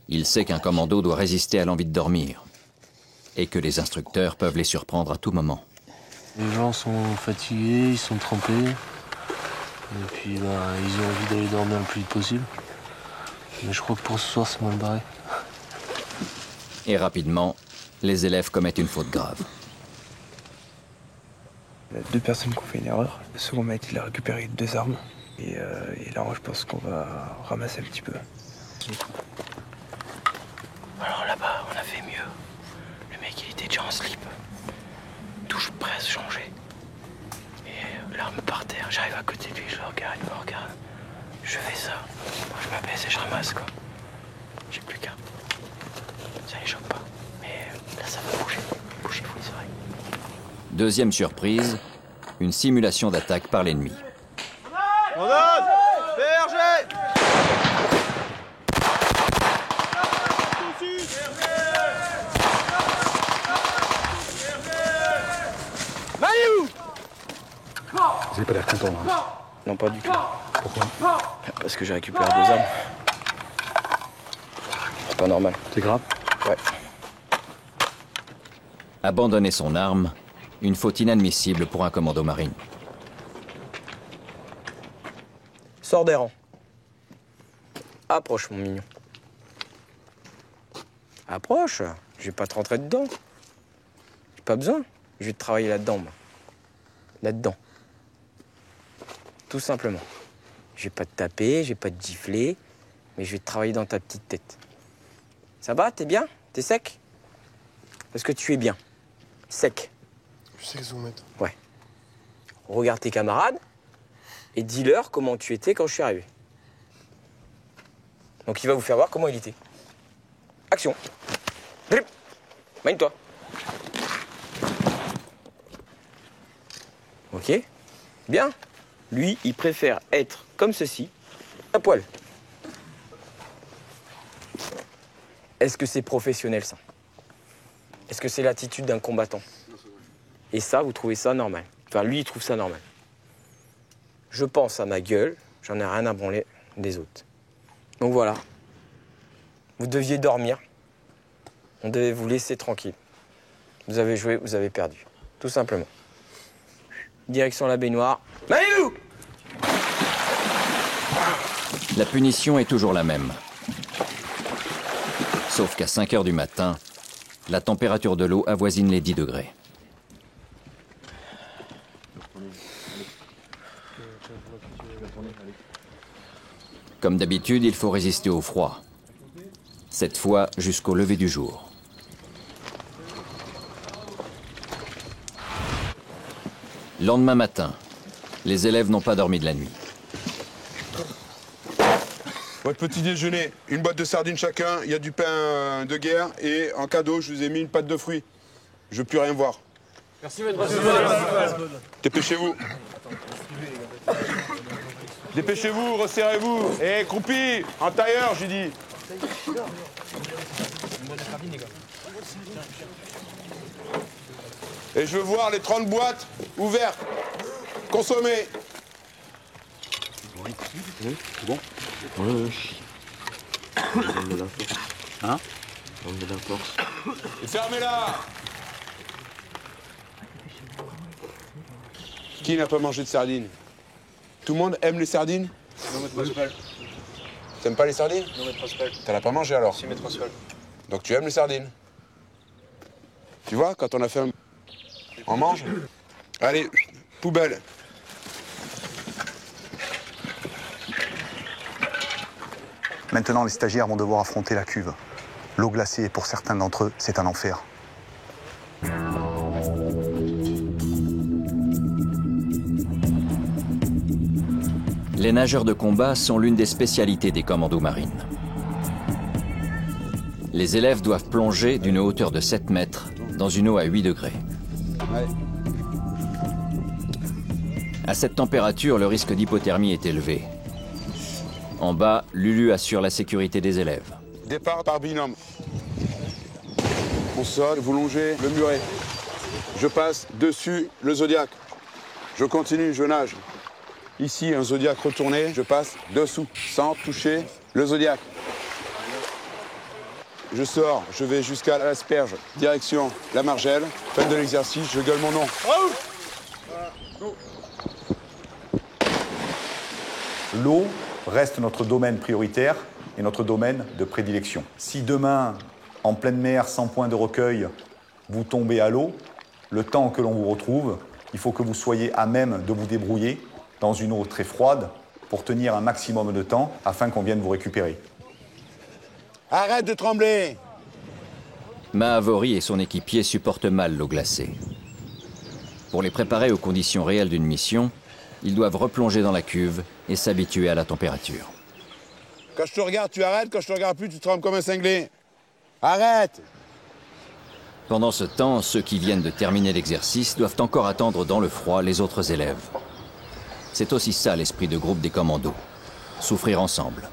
Il sait qu'un commando doit résister à l'envie de dormir et que les instructeurs peuvent les surprendre à tout moment. Les gens sont fatigués, ils sont trempés. Et puis, ils ont envie d'aller dormir le plus vite possible. Mais je crois que pour ce soir, c'est mal barré. Et rapidement, les élèves commettent une faute grave. Il y a 2 personnes qui ont fait une erreur. Le second mec, il a récupéré 2 armes. Et là, je pense qu'on va ramasser un petit peu. Alors là-bas, on a fait mieux. Le mec, il était déjà en slip. Touche prêt à se changer. Et l'arme par terre, j'arrive à côté de lui, je le regarde, il me regarde. Je fais ça. Moi, je m'abaisse et je ramasse, quoi. J'ai plus qu'un. Ça les choque pas. Mais là, ça va bouger. Bougez-vous les oreilles. Deuxième surprise, une simulation d'attaque par l'ennemi. Grenade! Berger! Maliou! Vous n'avez pas l'air content, hein? Non, pas du tout. Pourquoi? Parce que j'ai récupéré 2 armes. C'est pas normal. C'est grave? Ouais. Abandonner son arme, une faute inadmissible pour un commando marine. Sors des rangs. Approche, mon mignon. Approche. Je vais pas te rentrer dedans. J'ai pas besoin. Je vais te travailler là-dedans, moi. Là-dedans. Tout simplement. Je vais pas te taper, je vais pas te gifler, mais je vais te travailler dans ta petite tête. Ça va? T'es bien? T'es sec? Parce que tu es bien. Sec. Je sais que ça vous mettre. Ouais. Regarde tes camarades et dis-leur comment tu étais quand je suis arrivé. Donc il va vous faire voir comment il était. Action. Drip. Mine-toi. Ok. Bien. Lui, il préfère être comme ceci, à poil. Est-ce que c'est professionnel, ça? Est-ce que c'est l'attitude d'un combattant? Et ça, vous trouvez ça normal? Enfin, lui, il trouve ça normal. Je pense à ma gueule, j'en ai rien à branler des autres. Donc voilà. Vous deviez dormir. On devait vous laisser tranquille. Vous avez joué, vous avez perdu. Tout simplement. Direction la baignoire. Maïlou! La punition est toujours la même. Sauf qu'à 5 heures du matin, la température de l'eau avoisine les 10 degrés. Comme d'habitude, il faut résister au froid. Cette fois, jusqu'au lever du jour. Lendemain matin, les élèves n'ont pas dormi de la nuit. Votre petit déjeuner, une boîte de sardines chacun, il y a du pain de guerre et en cadeau, je vous ai mis une pâte de fruits. Je veux plus rien voir. Merci, maître principal. Dépêchez-vous. Dépêchez-vous, resserrez-vous. Et croupi, en tailleur, j'ai dit. Et je veux voir les 30 boîtes ouvertes. Consommées. Bon. Ouais. On met la force. Hein? On met la force. Et fermez-la. Qui n'a pas mangé de sardines? Tout le monde aime les sardines? Non, maître principal. T'aimes pas les sardines? Non, maître principal. T'en as pas mangé alors? Si, maître principal. Donc tu aimes les sardines? Tu vois, quand on a faim, on mange? Allez, poubelle. Maintenant, les stagiaires vont devoir affronter la cuve. L'eau glacée, pour certains d'entre eux, c'est un enfer. Les nageurs de combat sont l'une des spécialités des commandos marines. Les élèves doivent plonger d'une hauteur de 7 mètres dans une eau à 8 degrés. Ouais. À cette température, le risque d'hypothermie est élevé. En bas, Lulu assure la sécurité des élèves. Départ par binôme. On saute, vous longez le muret. Je passe dessus le zodiaque. Je continue, je nage. Ici, un zodiaque retourné, je passe dessous, sans toucher le zodiaque. Je sors, je vais jusqu'à l'asperge, direction la margelle. Fin de l'exercice, je gueule mon nom. L'eau reste notre domaine prioritaire et notre domaine de prédilection. Si demain, en pleine mer, sans point de recueil, vous tombez à l'eau, le temps que l'on vous retrouve, il faut que vous soyez à même de vous débrouiller dans une eau très froide pour tenir un maximum de temps afin qu'on vienne vous récupérer. Arrête de trembler! Mahavori et son équipier supportent mal l'eau glacée. Pour les préparer aux conditions réelles d'une mission, ils doivent replonger dans la cuve et s'habituer à la température. Quand je te regarde, tu arrêtes. Quand je te regarde plus, tu trembles comme un cinglé. Arrête! Pendant ce temps, ceux qui viennent de terminer l'exercice doivent encore attendre dans le froid les autres élèves. C'est aussi ça l'esprit de groupe des commandos. Souffrir ensemble.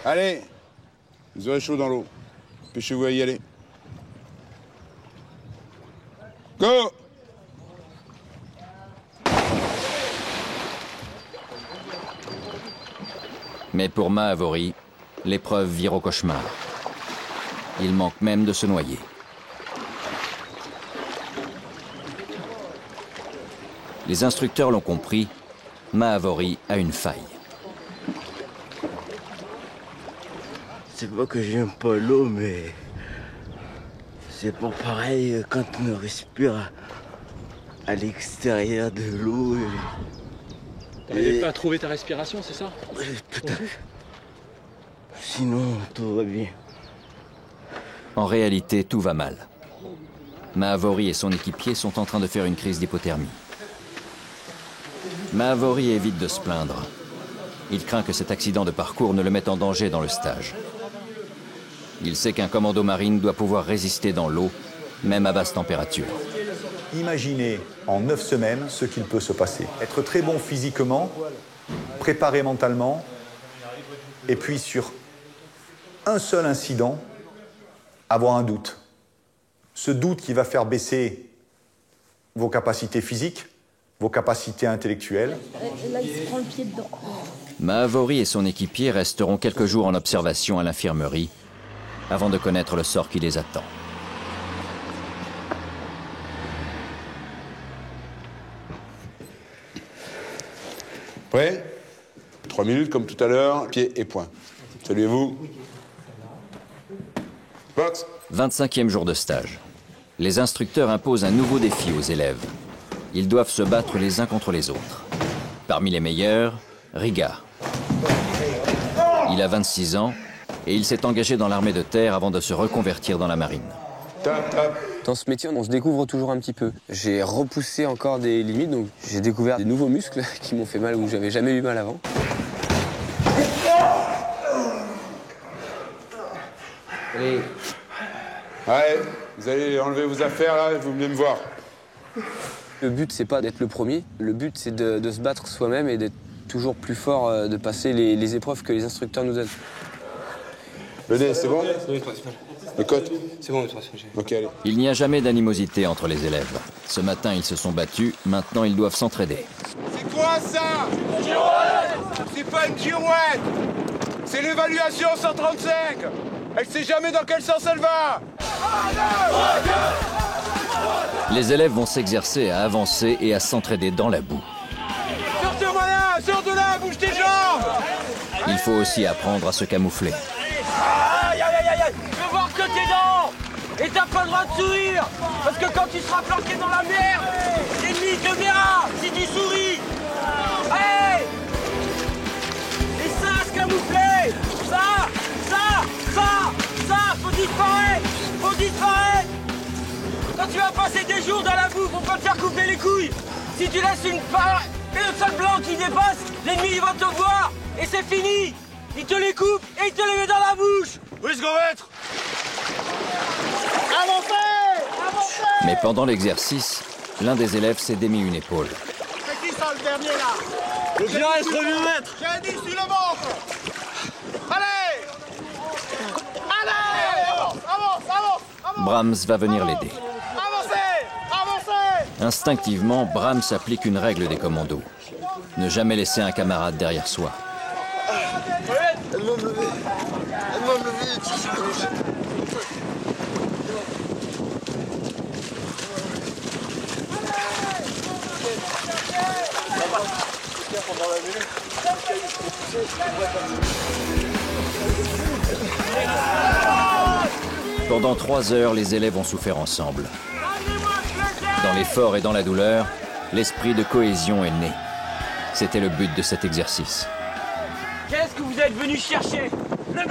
Allez, vous aurez chaud dans l'eau. Dépêchez-vous à y aller. Go! Mais pour Mahavori, l'épreuve vire au cauchemar. Il manque même de se noyer. Les instructeurs l'ont compris, Mahavori a une faille. C'est pas que j'aime pas l'eau, mais c'est pas pareil quand on respire à l'extérieur de l'eau. T'arrives pas à trouver ta respiration, c'est ça? Peut-être. Sinon, tout va bien. En réalité, tout va mal. Mahavori et son équipier sont en train de faire une crise d'hypothermie. Mahavori évite de se plaindre. Il craint que cet accident de parcours ne le mette en danger dans le stage. Il sait qu'un commando marine doit pouvoir résister dans l'eau, même à basse température. Imaginez en 9 semaines ce qu'il peut se passer. Être très bon physiquement, préparé mentalement, et puis sur un seul incident, avoir un doute. Ce doute qui va faire baisser vos capacités physiques, vos capacités intellectuelles. Là, il se prend le pied dedans. Mahavori et son équipier resteront quelques jours en observation à l'infirmerie, avant de connaître le sort qui les attend. Prêt? 3 minutes comme tout à l'heure, pied et poing. Saluez-vous. Box. 25e jour de stage. Les instructeurs imposent un nouveau défi aux élèves. Ils doivent se battre les uns contre les autres. Parmi les meilleurs, Riga. Il a 26 ans et il s'est engagé dans l'armée de terre avant de se reconvertir dans la marine. Dans ce métier, on se découvre toujours un petit peu. J'ai repoussé encore des limites, donc j'ai découvert des nouveaux muscles qui m'ont fait mal où j'avais jamais eu mal avant. Allez. Ouais, vous allez enlever vos affaires là et vous venez me voir. Le but, c'est pas d'être le premier. Le but, c'est de se battre soi-même et d'être toujours plus fort, de passer les épreuves que les instructeurs nous donnent. Le nez, c'est bon? Le côte? C'est bon, le 3. Ok, allez. Il n'y a jamais d'animosité entre les élèves. Ce matin, ils se sont battus, maintenant ils doivent s'entraider. C'est quoi ça? C'est pas une girouette. C'est l'évaluation 135. Elle sait jamais dans quel sens elle va. Les élèves vont s'exercer à avancer et à s'entraider dans la boue. Sors de là, bouge tes jambes. Il faut aussi apprendre à se camoufler. Aïe, aïe, aïe, aïe. Je veux voir que tes dents. Et t'as pas le droit de sourire. Parce que quand tu seras planqué dans la merde, l'ennemi te verra si tu souris. Hey. Et ça, se camoufler. Ça, faut disparaître. Faut disparaître. Quand tu vas passer des jours dans la boue pour pas te faire couper les couilles, si tu laisses une seule blanc qui dépasse, l'ennemi il va te voir et c'est fini. Il te les coupe et il te les met dans la bouche. Oui, ce qu'on va être. Avancez! Avancez! Mais pendant l'exercice, l'un des élèves s'est démis une épaule. C'est qui ça le dernier là? Le bien est revenu maître. J'ai dit sur le ventre. Allez! Allez! Avance! Brahms va venir l'aider. Avancez! Instinctivement, Brahms applique une règle des commandos. Ne jamais laisser un camarade derrière soi. Elle va me lever. Pendant 3 heures, les élèves ont souffert ensemble. Dans l'effort et dans la douleur, l'esprit de cohésion est né. C'était le but de cet exercice. Qu'est-ce que vous êtes venus chercher? Le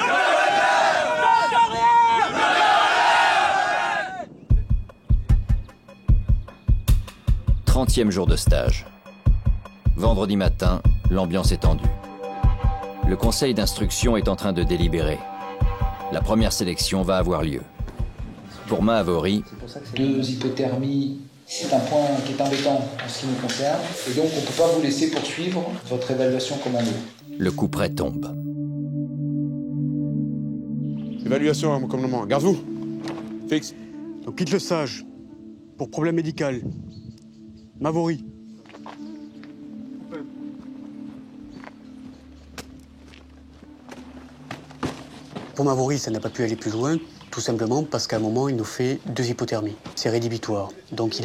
30e jour de stage. Vendredi matin, l'ambiance est tendue. Le conseil d'instruction est en train de délibérer. La première sélection va avoir lieu. Pour Mahavori, 2 hypothermies, c'est un point qui est embêtant en ce qui nous concerne. Et donc, on ne peut pas vous laisser poursuivre votre évaluation commando. Le coup près tombe. Évaluation à mon commandement. Garde-vous. Fixe. Donc quitte le stage. Pour problème médical. Mahavori. Pour Mahavori, ça n'a pas pu aller plus loin, tout simplement parce qu'à un moment, il nous fait 2 hypothermies. C'est rédhibitoire. Donc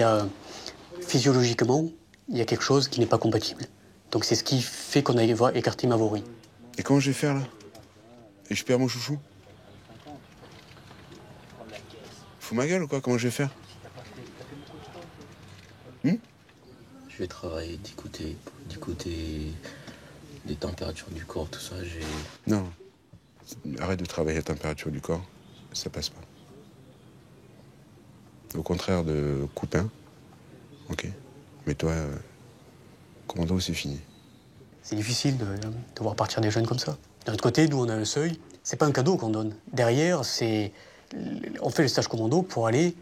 physiologiquement, il y a quelque chose qui n'est pas compatible. Donc c'est ce qui fait qu'on a écarté Mahavori. Et comment je vais faire là? Et je perds mon chouchou? Fous ma gueule ou quoi? Comment je vais faire? Je vais travailler du côté des températures du corps, tout ça. Non. Arrête de travailler à la température du corps, ça passe pas. Au contraire de copain, ok. Mais toi, commando, c'est fini. C'est difficile de voir partir des jeunes comme ça. D'un autre côté, nous, on a un seuil. C'est pas un cadeau qu'on donne. Derrière, on fait le stage commando pour aller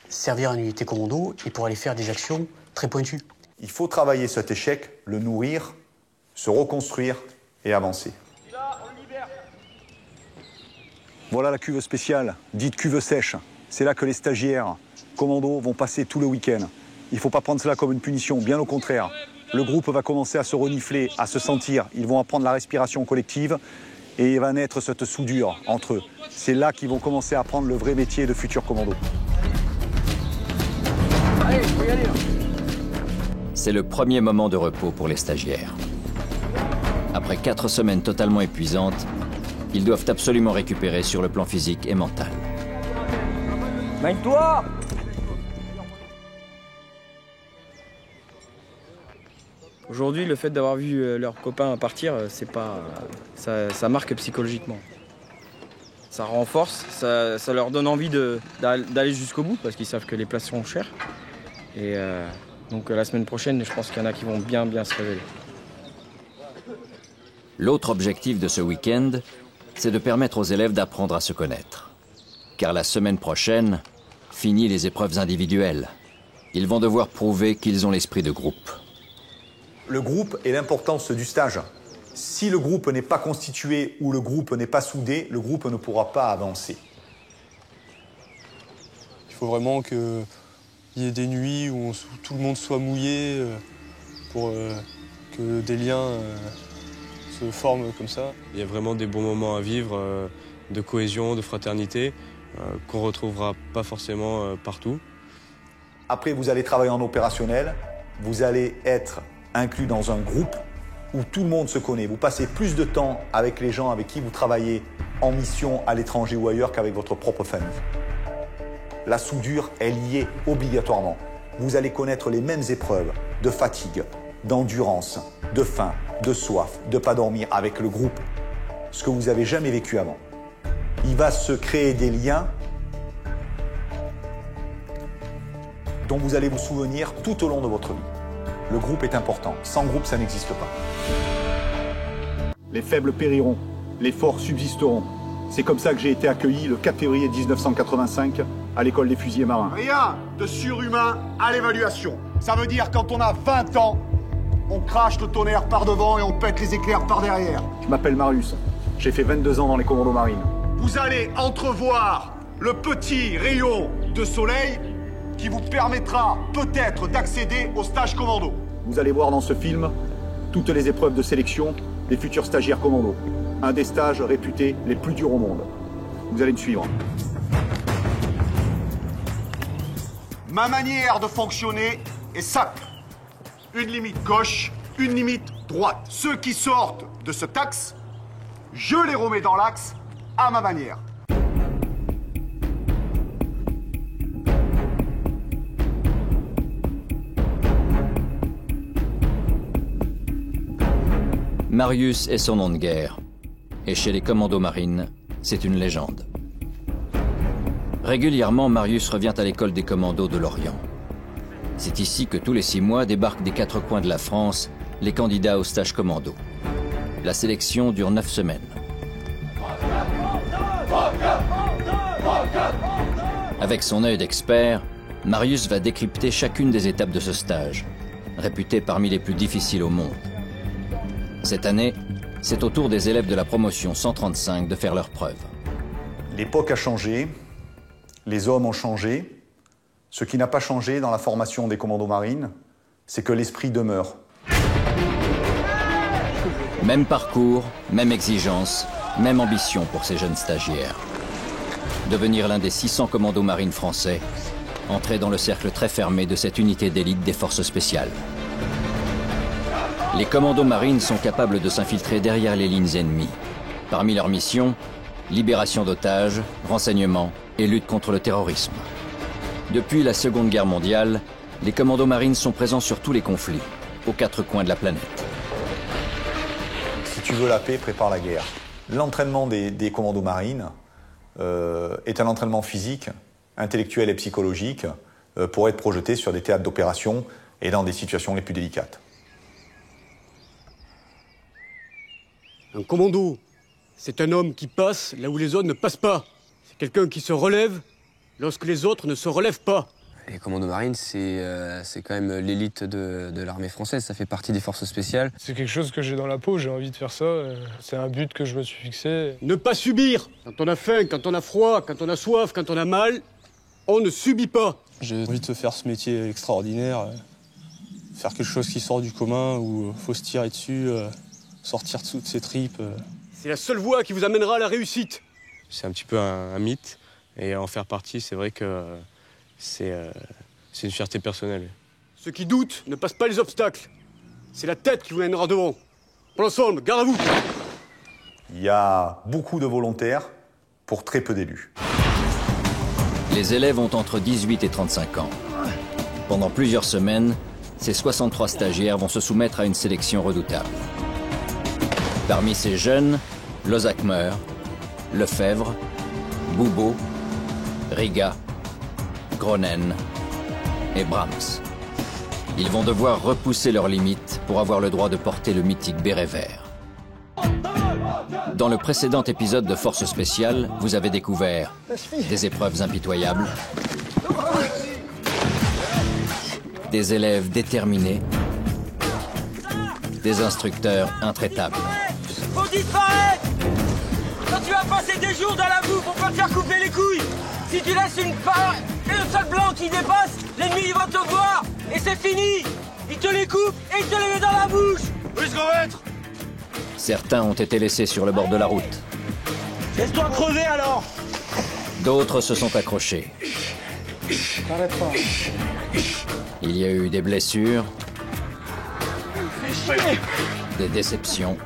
servir une unité commando et pour aller faire des actions très pointues. Il faut travailler cet échec, le nourrir, se reconstruire et avancer. Voilà la cuve spéciale, dite cuve sèche. C'est là que les stagiaires commandos vont passer tout le week-end. Il ne faut pas prendre cela comme une punition, bien au contraire. Le groupe va commencer à se renifler, à se sentir. Ils vont apprendre la respiration collective et il va naître cette soudure entre eux. C'est là qu'ils vont commencer à apprendre le vrai métier de futur commando. Allez, faut y aller. C'est le premier moment de repos pour les stagiaires. Après 4 semaines totalement épuisantes, qu'ils doivent absolument récupérer sur le plan physique et mental. Mène-toi! Aujourd'hui, le fait d'avoir vu leurs copains partir, c'est pas, ça marque psychologiquement. Ça renforce, ça leur donne envie d'aller jusqu'au bout parce qu'ils savent que les places seront chères. Et donc la semaine prochaine, je pense qu'il y en a qui vont bien se révéler. L'autre objectif de ce week-end, c'est de permettre aux élèves d'apprendre à se connaître. Car la semaine prochaine, fini les épreuves individuelles. Ils vont devoir prouver qu'ils ont l'esprit de groupe. Le groupe et l'importance du stage. Si le groupe n'est pas constitué ou le groupe n'est pas soudé, le groupe ne pourra pas avancer. Il faut vraiment qu'il y ait des nuits où tout le monde soit mouillé pour que des liens se forment comme ça. Il y a vraiment des bons moments à vivre, de cohésion, de fraternité, qu'on ne retrouvera pas forcément partout. Après, vous allez travailler en opérationnel, vous allez être inclus dans un groupe où tout le monde se connaît. Vous passez plus de temps avec les gens avec qui vous travaillez en mission à l'étranger ou ailleurs qu'avec votre propre famille. La soudure est liée obligatoirement. Vous allez connaître les mêmes épreuves de fatigue, d'endurance, de faim, de soif, de ne pas dormir avec le groupe, ce que vous n'avez jamais vécu avant. Il va se créer des liens dont vous allez vous souvenir tout au long de votre vie. Le groupe est important. Sans groupe, ça n'existe pas. Les faibles périront, les forts subsisteront. C'est comme ça que j'ai été accueilli le 4 février 1985 à l'école des fusiliers marins. Rien de surhumain à l'évaluation. Ça veut dire quand on a 20 ans, on crache le tonnerre par devant et on pète les éclairs par derrière. Je m'appelle Marius. J'ai fait 22 ans dans les commandos marines. Vous allez entrevoir le petit rayon de soleil qui vous permettra peut-être d'accéder au stage commando. Vous allez voir dans ce film toutes les épreuves de sélection des futurs stagiaires commando. Un des stages réputés les plus durs au monde. Vous allez me suivre. Ma manière de fonctionner est simple. Une limite gauche, une limite droite. Ceux qui sortent de cet axe, je les remets dans l'axe à ma manière. Marius est son nom de guerre. Et chez les commandos marines, c'est une légende. Régulièrement, Marius revient à l'école des commandos de Lorient. C'est ici que tous les 6 mois débarquent des 4 coins de la France les candidats au stage commando. La sélection dure 9 semaines. Avec son œil d'expert, Marius va décrypter chacune des étapes de ce stage, réputé parmi les plus difficiles au monde. Cette année, c'est au tour des élèves de la promotion 135 de faire leurs preuves. L'époque a changé, les hommes ont changé. Ce qui n'a pas changé dans la formation des commandos marines, c'est que l'esprit demeure. Même parcours, même exigence, même ambition pour ces jeunes stagiaires. Devenir l'un des 600 commandos marines français, entrer dans le cercle très fermé de cette unité d'élite des forces spéciales. Les commandos marines sont capables de s'infiltrer derrière les lignes ennemies. Parmi leurs missions, libération d'otages, renseignement et lutte contre le terrorisme. Depuis la Seconde Guerre mondiale, les commandos marines sont présents sur tous les conflits, aux 4 coins de la planète. Si tu veux la paix, prépare la guerre. L'entraînement des commandos marines est un entraînement physique, intellectuel et psychologique pour être projeté sur des théâtres d'opération et dans des situations les plus délicates. Un commando, c'est un homme qui passe là où les autres ne passent pas. C'est quelqu'un qui se relève lorsque les autres ne se relèvent pas. Les commandos marines, c'est quand même l'élite de l'armée française. Ça fait partie des forces spéciales. C'est quelque chose que j'ai dans la peau, j'ai envie de faire ça. C'est un but que je me suis fixé. Ne pas subir. Quand on a faim, quand on a froid, quand on a soif, quand on a mal, on ne subit pas. J'ai envie de faire ce métier extraordinaire, faire quelque chose qui sort du commun, où il faut se tirer dessus, sortir de ses tripes. C'est la seule voie qui vous amènera à la réussite. C'est un petit peu un mythe, et en faire partie, c'est vrai que c'est une fierté personnelle. Ceux qui doutent ne passent pas les obstacles. C'est la tête qui vous mènera devant. Pour l'ensemble, garde à vous. Il Il y a beaucoup de volontaires pour très peu d'élus. Les élèves ont entre 18 et 35 ans. Pendant plusieurs semaines, ces 63 stagiaires vont se soumettre à une sélection redoutable. Parmi ces jeunes, Lozakmer, Lefebvre, Boubo, Riga, Gronen et Brahms. Ils vont devoir repousser leurs limites pour avoir le droit de porter le mythique béret vert. Dans le précédent épisode de Force Spéciale, vous avez découvert des épreuves impitoyables, des élèves déterminés, des instructeurs intraitables. Faut disparaître! Quand tu vas passer des jours dans la boue pour pas te faire couper les couilles, si tu laisses une part et le seul blanc qui dépasse, l'ennemi il va te voir et c'est fini! Il te les coupe et il te les met dans la bouche! Oui, ce qu'on va être! Certains ont été laissés sur le bord de la route. Laisse-toi crever alors! D'autres se sont accrochés. T'arrêtes pas. Il y a eu des blessures, des déceptions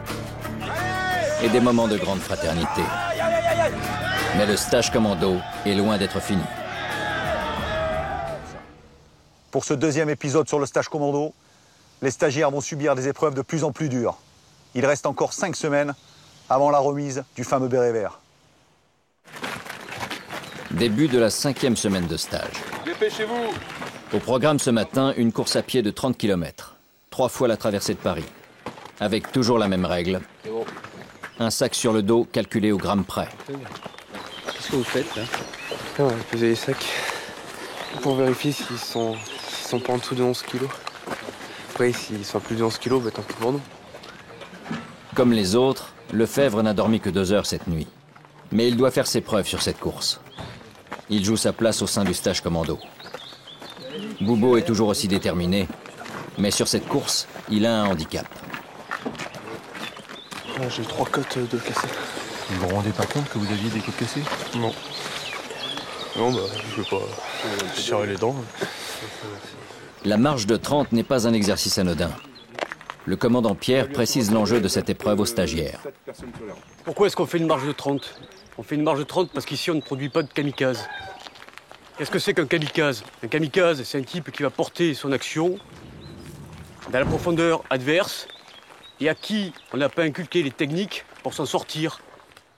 et des moments de grande fraternité. Mais le stage commando est loin d'être fini. Pour ce deuxième épisode sur le stage commando, les stagiaires vont subir des épreuves de plus en plus dures. Il reste encore 5 semaines avant la remise du fameux béret vert. Début de la 5e semaine de stage. Dépêchez-vous! Au programme ce matin, une course à pied de 30 km, 3 fois la traversée de Paris, avec toujours la même règle. Un sac sur le dos calculé au gramme près. Qu'est-ce que vous faites là? On va peser les sacs pour vérifier s'ils sont pas en dessous de 11 kilos. Après, s'ils sont à plus de 11 kilos, bah, tant pis pour nous. Comme les autres, Lefebvre n'a dormi que 2 heures cette nuit. Mais il doit faire ses preuves sur cette course. Il joue sa place au sein du stage commando. Boubo est toujours aussi déterminé, mais sur cette course, il a un handicap. Ah, j'ai 3 côtes de cassées. Vous vous rendez pas compte que vous aviez des côtes cassées? Non. Non, bah, je veux pas tirer les dents. La marche de 30 n'est pas un exercice anodin. Le commandant Pierre précise l'enjeu de cette épreuve aux stagiaires. Pourquoi est-ce qu'on fait une marche de 30? On fait une marche de 30 parce qu'ici on ne produit pas de kamikaze. Qu'est-ce que c'est qu'un kamikaze? Un kamikaze, c'est un type qui va porter son action dans la profondeur adverse et à qui on n'a pas inculqué les techniques pour s'en sortir.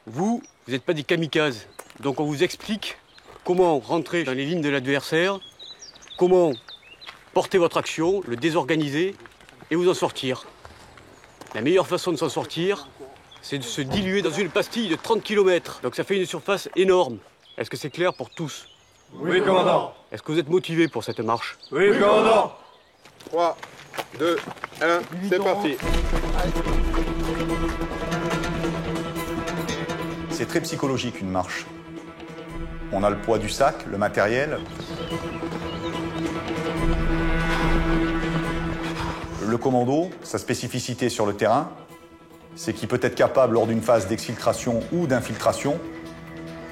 Vous n'êtes pas des kamikazes. Donc on vous explique comment rentrer dans les lignes de l'adversaire, comment porter votre action, le désorganiser et vous en sortir. La meilleure façon de s'en sortir, c'est de se diluer dans une pastille de 30 km. Donc ça fait une surface énorme. Est-ce que c'est clair pour tous? Oui, commandant. Est-ce que vous êtes motivés pour cette marche? Oui, commandant. 3, 2, 1, c'est parti. C'est très psychologique une marche. On a le poids du sac, le matériel. Le commando, sa spécificité sur le terrain, c'est qu'il peut être capable, lors d'une phase d'exfiltration ou d'infiltration,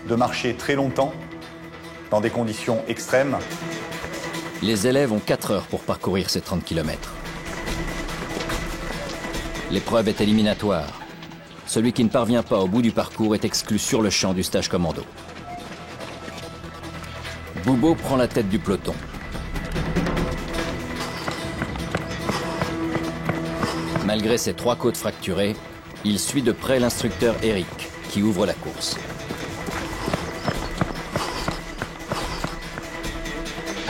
de marcher très longtemps, dans des conditions extrêmes. Les élèves ont 4 heures pour parcourir ces 30 km. L'épreuve est éliminatoire. Celui qui ne parvient pas au bout du parcours est exclu sur le champ du stage commando. Boubo prend la tête du peloton. Malgré ses 3 côtes fracturées, il suit de près l'instructeur Eric, qui ouvre la course.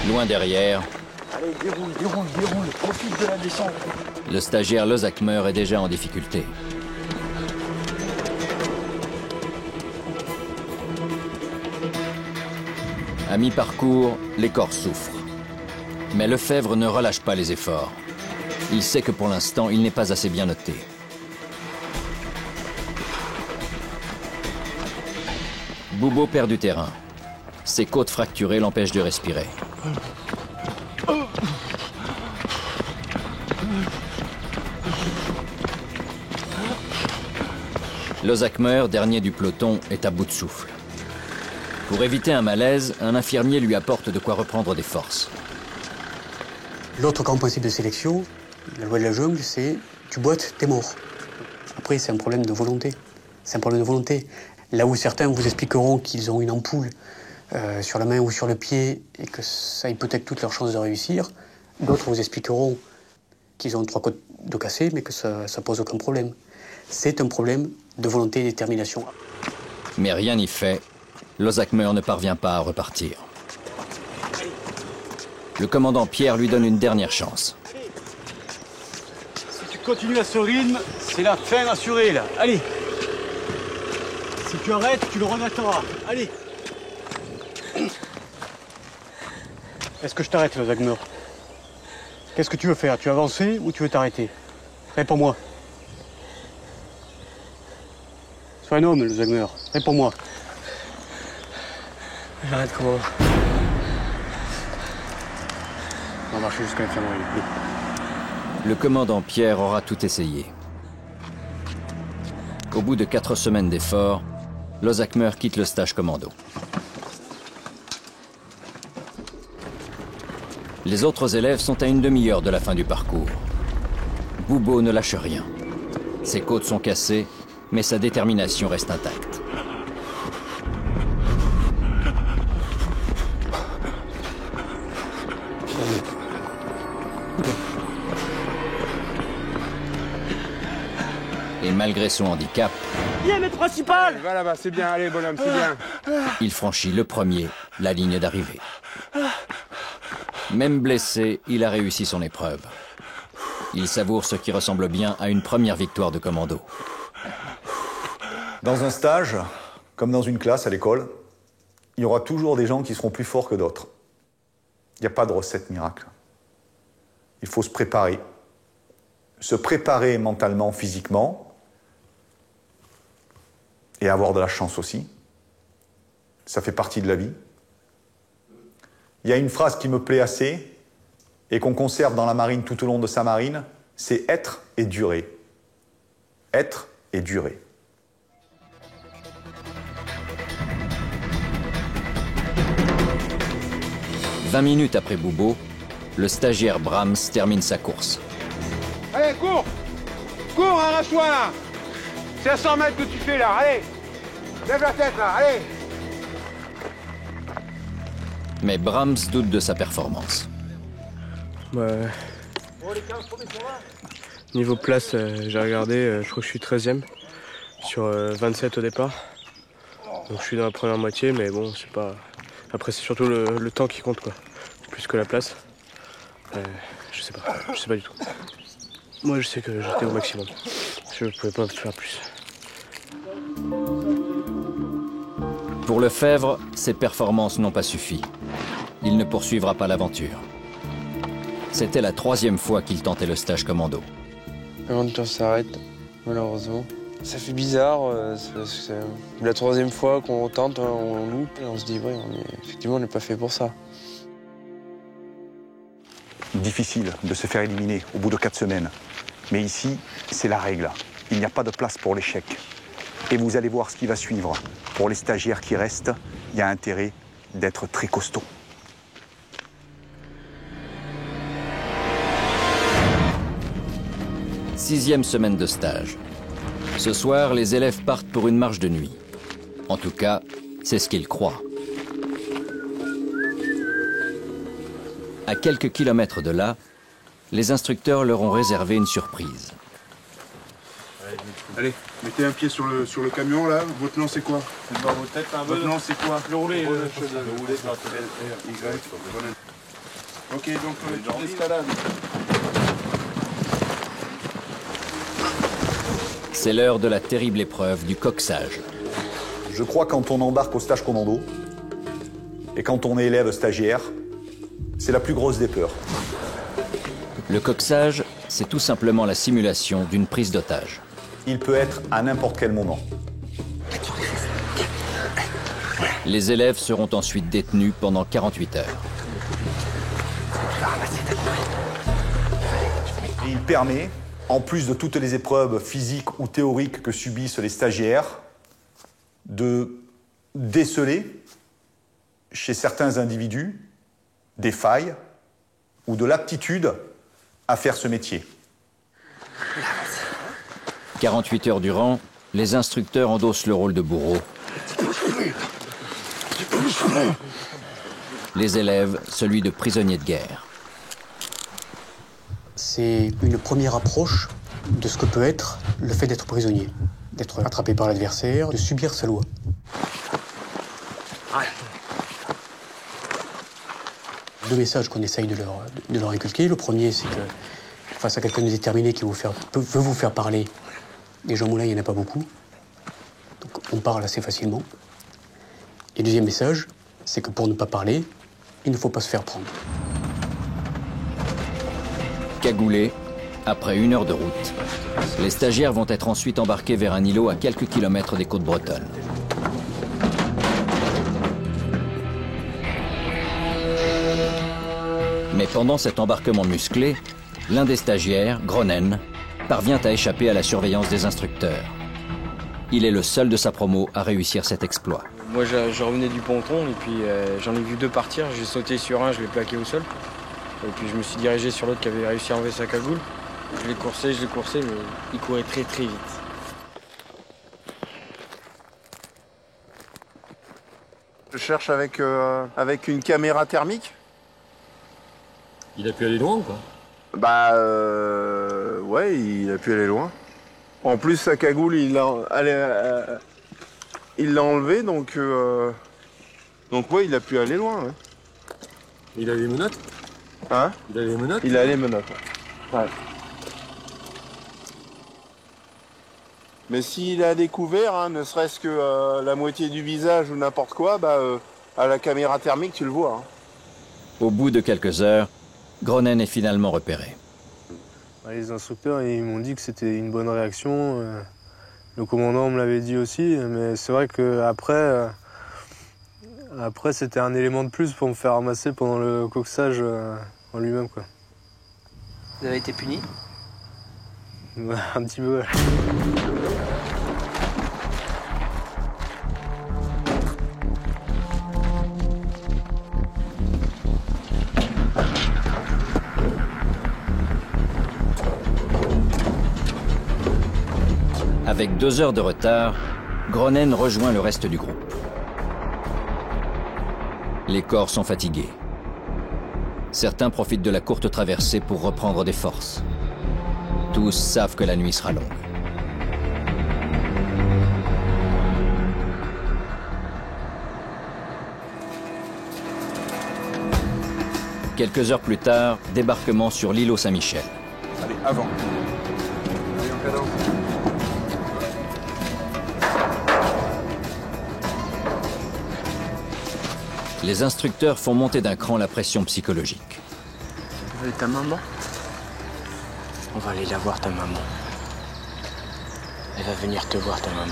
Loin derrière, Allez, déroule, profite de la descente. le stagiaire Lozakmer est déjà en difficulté. À mi-parcours, les corps souffrent. Mais Lefebvre ne relâche pas les efforts. Il sait que pour l'instant, il n'est pas assez bien noté. Boubo perd du terrain. Ses côtes fracturées l'empêchent de respirer. Lozakmer, dernier du peloton, est à bout de souffle. Pour éviter un malaise, un infirmier lui apporte de quoi reprendre des forces. L'autre grand principe de sélection, la loi de la jungle, c'est tu boites, t'es mort. Après, c'est un problème de volonté. c'est un problème de volonté. Là où certains vous expliqueront qu'ils ont une ampoule sur la main ou sur le pied et que ça hypothèque toutes leurs chances de réussir, d'autres vous expliqueront qu'ils ont 3 côtes de cassé, mais que ça pose aucun problème. C'est un problème de volonté et de détermination. Mais rien n'y fait, Losakmer ne parvient pas à repartir. Le commandant Pierre lui donne une dernière chance. Si tu continues à ce rythme, c'est la fin assurée, là. Allez. Si tu arrêtes, tu le regretteras. Allez. Est-ce que je t'arrête, Losakmer? Qu'est-ce que tu veux faire? Tu veux avancer ou tu veux t'arrêter? Réponds-moi. Sois un homme, Losakmer. Réponds-moi. J'arrête comment? On va marcher jusqu'à l'infirmerie. Le commandant Pierre aura tout essayé. Au bout de 4 semaines d'efforts, Losakmer quitte le stage commando. Les autres élèves sont à une demi-heure de la fin du parcours. Boubo ne lâche rien. Ses côtes sont cassées, mais sa détermination reste intacte. Et malgré son handicap, Bien, mais principal! Va là-bas, c'est bien, allez bonhomme, c'est bien. il franchit le premier la ligne d'arrivée. Même blessé, il a réussi son épreuve. Il savoure ce qui ressemble bien à une première victoire de commando. Dans un stage, comme dans une classe à l'école, il y aura toujours des gens qui seront plus forts que d'autres. Il n'y a pas de recette miracle. Il faut se préparer. Se préparer mentalement, physiquement, et avoir de la chance aussi. Ça fait partie de la vie. Il y a une phrase qui me plaît assez, et qu'on conserve dans la marine tout au long de sa marine, c'est être et durer. Être et durer. « 20 minutes après Boubo, le stagiaire Brahms termine sa course. Allez, cours! Cours, arrache-toi là! C'est à 100 mètres que tu fais là, allez! Lève la tête là, allez! Mais Brahms doute de sa performance. Ouais. Niveau place, j'ai regardé, je crois que je suis 13e sur 27 au départ. Donc je suis dans la première moitié, mais bon, c'est pas... Après, c'est surtout le temps qui compte, quoi. Plus que la place. Je sais pas du tout. Moi, je sais que j'étais au maximum. Je pouvais pas faire plus. Pour Lefebvre, ses performances n'ont pas suffi. Il ne poursuivra pas l'aventure. C'était la 3e fois qu'il tentait le stage commando. L'aventure s'arrête, malheureusement. Ça fait bizarre, c'est la 3e fois qu'on tente, on loupe, et on se dit, ouais, effectivement, on n'est pas fait pour ça. Difficile de se faire éliminer au bout de 4 semaines. Mais ici, c'est la règle. Il n'y a pas de place pour l'échec. Et vous allez voir ce qui va suivre. Pour les stagiaires qui restent, il y a intérêt d'être très costaud. Sixième semaine de stage. Ce soir, les élèves partent pour une marche de nuit. En tout cas, c'est ce qu'ils croient. À quelques kilomètres de là, les instructeurs leur ont réservé une surprise. Allez, mettez un pied sur le camion là. Votre nom c'est quoi? Votre nom c'est quoi? Le roulé. Ok, donc toute l'escalade. C'est l'heure de la terrible épreuve du coxage. Je crois quand on embarque au stage commando, et quand on est élève stagiaire, c'est la plus grosse des peurs. Le coxage, c'est tout simplement la simulation d'une prise d'otage. Il peut être à n'importe quel moment. Les élèves seront ensuite détenus pendant 48 heures. Et il permet, en plus de toutes les épreuves physiques ou théoriques que subissent les stagiaires, de déceler chez certains individus des failles ou de l'aptitude à faire ce métier. 48 heures durant, les instructeurs endossent le rôle de bourreau. Les élèves, celui de prisonnier de guerre. C'est une première approche de ce que peut être le fait d'être prisonnier, d'être attrapé par l'adversaire, de subir sa loi. Deux messages qu'on essaye de leur inculquer. Le premier, c'est que face à quelqu'un de déterminé qui veut vous faire parler, des gens moulins, il n'y en a pas beaucoup. Donc on parle assez facilement. Et le deuxième message, c'est que pour ne pas parler, il ne faut pas se faire prendre. Cagoulés, après 1 heure de route, les stagiaires vont être ensuite embarqués vers un îlot à quelques kilomètres des côtes bretonnes. Mais pendant cet embarquement musclé, l'un des stagiaires, Gronen, parvient à échapper à la surveillance des instructeurs. Il est le seul de sa promo à réussir cet exploit. Moi, je revenais du ponton et puis j'en ai vu 2 partir. J'ai sauté sur un, je l'ai plaqué au sol. Et puis je me suis dirigé sur l'autre qui avait réussi à enlever sa cagoule. Je l'ai coursé, mais il courait très très vite. Je cherche avec une caméra thermique. Il a pu aller loin ou quoi? Bah ouais, il a pu aller loin. En plus, sa cagoule, il l'a enlevé, donc ouais, il a pu aller loin. Ouais. Il a les menottes? Hein? Il a les menottes? Il a les menottes, ouais. Mais s'il a découvert, hein, ne serait-ce que la moitié du visage ou n'importe quoi, bah, à la caméra thermique, tu le vois. Hein. Au bout de quelques heures, Gronen est finalement repéré. Les instructeurs ils m'ont dit que c'était une bonne réaction. Le commandant me l'avait dit aussi, mais c'est vrai qu'après, après, c'était un élément de plus pour me faire ramasser pendant le coxage en lui-même. Quoi. Vous avez été puni? Un petit peu. Ouais. Avec 2 heures de retard, Gronen rejoint le reste du groupe. Les corps sont fatigués. Certains profitent de la courte traversée pour reprendre des forces. Tous savent que la nuit sera longue. Quelques heures plus tard, débarquement sur l'îlot Saint-Michel. Allez, avant. Allez, en cadence. Les instructeurs font monter d'un cran la pression psychologique. Tu veux ta maman? On va aller la voir, ta maman. Elle va venir te voir, ta maman.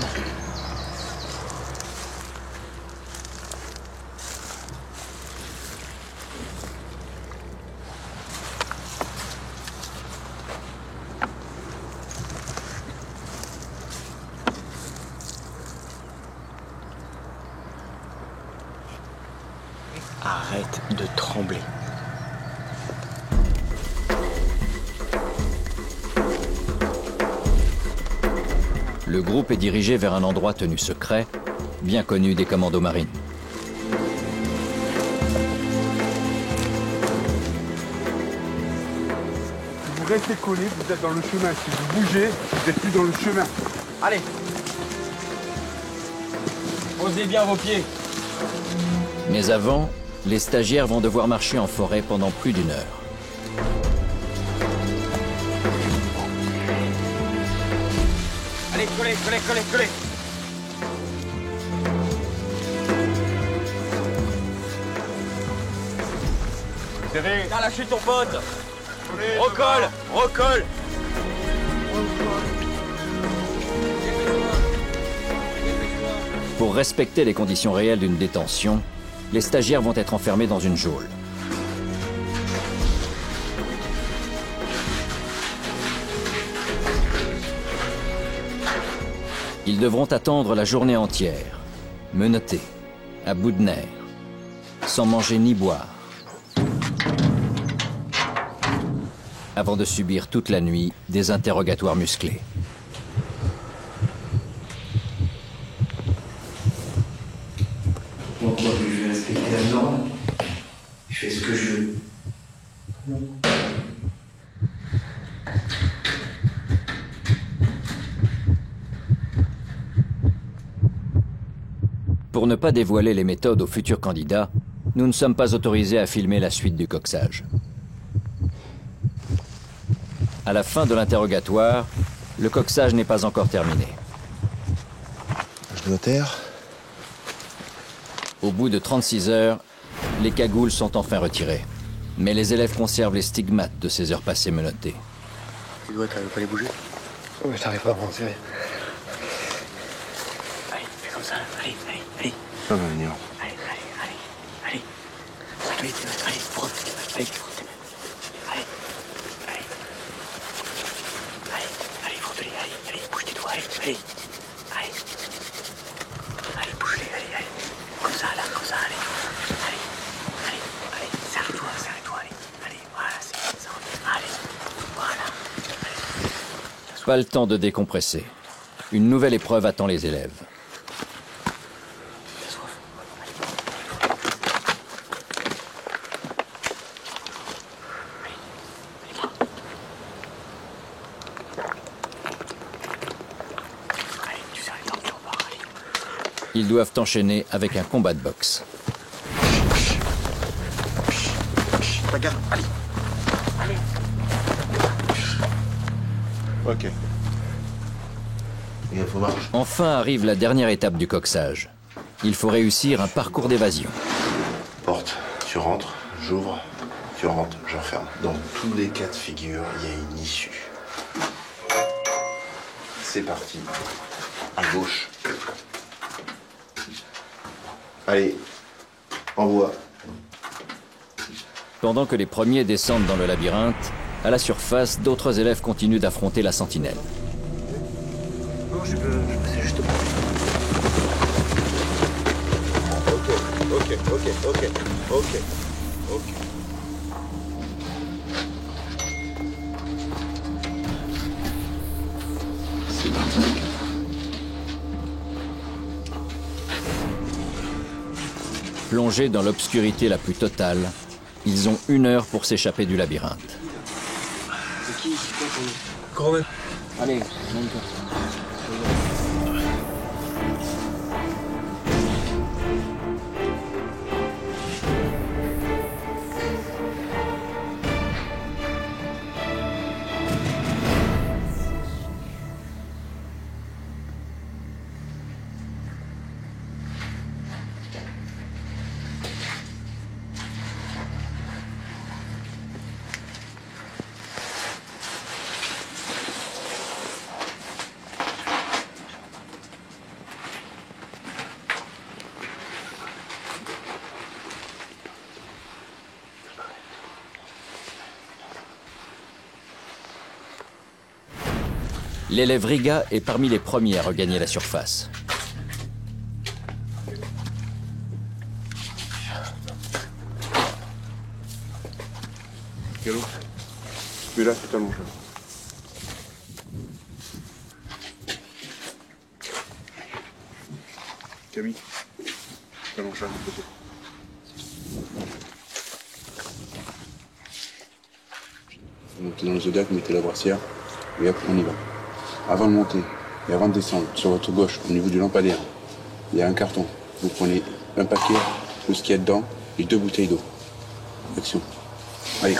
Arrête de trembler. Le groupe est dirigé vers un endroit tenu secret, bien connu des commandos marines. Vous restez collés, vous êtes dans le chemin. Si vous bougez, vous n'êtes plus dans le chemin. Allez. Posez bien vos pieds. Mais avant, les stagiaires vont devoir marcher en forêt pendant plus d'1 heure. Allez, collez, collez, collez, collez. Serré. T'as lâché ton pote. Recolle, recolle. Pour respecter les conditions réelles d'une détention, les stagiaires vont être enfermés dans une geôle. Ils devront attendre la journée entière, menottés, à bout de nerfs, sans manger ni boire, avant de subir toute la nuit des interrogatoires musclés. fais ce que je veux. Pour ne pas dévoiler les méthodes aux futurs candidats, nous ne sommes pas autorisés à filmer la suite du coxage. À la fin de l'interrogatoire, le coxage n'est pas encore terminé. Je dois taire. Au bout de 36 heures, les cagoules sont enfin retirées. Mais les élèves conservent les stigmates de ces heures passées menottées. Tu dois, t'arrives pas à les bouger? Ouais, j'arrive pas à m'en tirer. Allez, fais comme ça, allez, allez, allez. Ça va venir. Allez, allez, allez, allez. Allez, allez, frotte tes mains, allez, frotte tes mains. Allez, allez. Allez, allez, frotte-les, allez, allez, bouge tes doigts, allez, allez. Allez. Allez, bouge-les, allez, allez. Comme ça, là, comme ça, allez. Allez, allez, allez, serre-toi, allez. Allez, voilà, c'est ça. Allez, voilà. Pas le temps de décompresser. Une nouvelle épreuve attend les élèves. Ils doivent enchaîner avec un combat de boxe. Regarde, allez. Allez. Ok. Enfin arrive la dernière étape du coxage. Il faut réussir un parcours d'évasion. Porte, tu rentres, j'ouvre, tu rentres, j'enferme. Dans tous les cas de figure, il y a une issue. C'est parti. À gauche. Allez, envoie. Pendant que les premiers descendent dans le labyrinthe, à la surface, d'autres élèves continuent d'affronter la sentinelle. Non, je peux c'est juste pas. Ok. C'est parti. Plongés dans l'obscurité la plus totale, ils ont 1 heure pour s'échapper du labyrinthe. C'est qui? C'est quoi ton nom? Cornet. Allez, monte-toi. L'élève Riga est parmi les premiers à regagner la surface. Galop. Celui-là, c'est tellement jeune. Camille. Tellement jeune, peut-être. Vous montez dans le zodiac, vous mettez la brassière, et hop, on y va. Avant de monter et avant de descendre, sur votre gauche, au niveau du lampadaire, il y a un carton. Vous prenez un paquet, tout ce qu'il y a dedans, et 2 bouteilles d'eau. Action. Allez.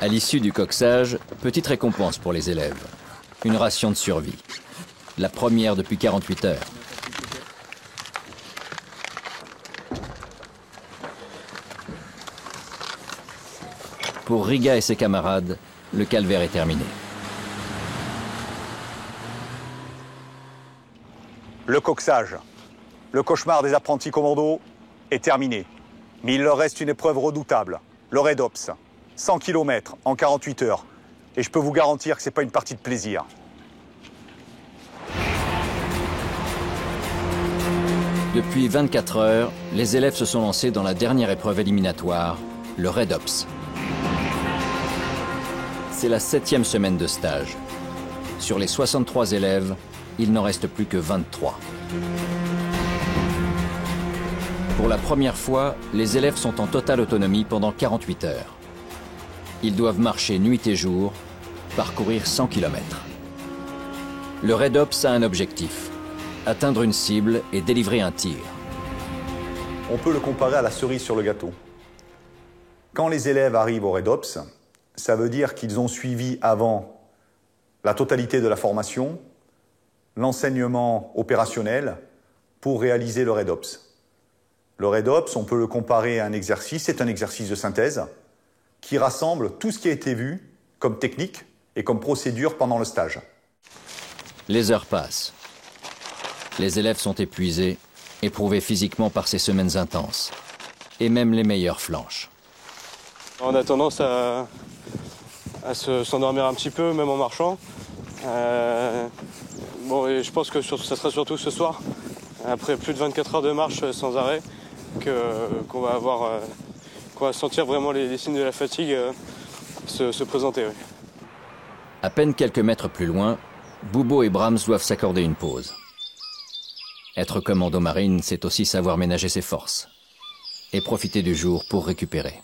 À l'issue du coxage, petite récompense pour les élèves. Une ration de survie. La première depuis 48 heures. Pour Riga et ses camarades, le calvaire est terminé. Le coxage, le cauchemar des apprentis commandos, est terminé. Mais il leur reste une épreuve redoutable, le REDOPS. 100 km en 48 heures. Et je peux vous garantir que ce n'est pas une partie de plaisir. Depuis 24 heures, les élèves se sont lancés dans la dernière épreuve éliminatoire, le REDOPS. C'est la 7e semaine de stage. Sur les 63 élèves, il n'en reste plus que 23. Pour la première fois, les élèves sont en totale autonomie pendant 48 heures. Ils doivent marcher nuit et jour, parcourir 100 km. Le Red Ops a un objectif, atteindre une cible et délivrer un tir. On peut le comparer à la cerise sur le gâteau. Quand les élèves arrivent au Red Ops, ça veut dire qu'ils ont suivi avant la totalité de la formation, l'enseignement opérationnel pour réaliser le Red Ops. Le Red Ops, on peut le comparer à un exercice, c'est un exercice de synthèse qui rassemble tout ce qui a été vu comme technique et comme procédure pendant le stage. Les heures passent. Les élèves sont épuisés, éprouvés physiquement par ces semaines intenses. Et même les meilleurs flanchent. On a tendance à s'endormir un petit peu, même en marchant. Bon, et je pense que ça sera surtout ce soir, après plus de 24 heures de marche sans arrêt, qu'on va sentir vraiment les signes de la fatigue se présenter. Oui. À peine quelques mètres plus loin, Boubo et Brahms doivent s'accorder une pause. Être commando marine, c'est aussi savoir ménager ses forces et profiter du jour pour récupérer.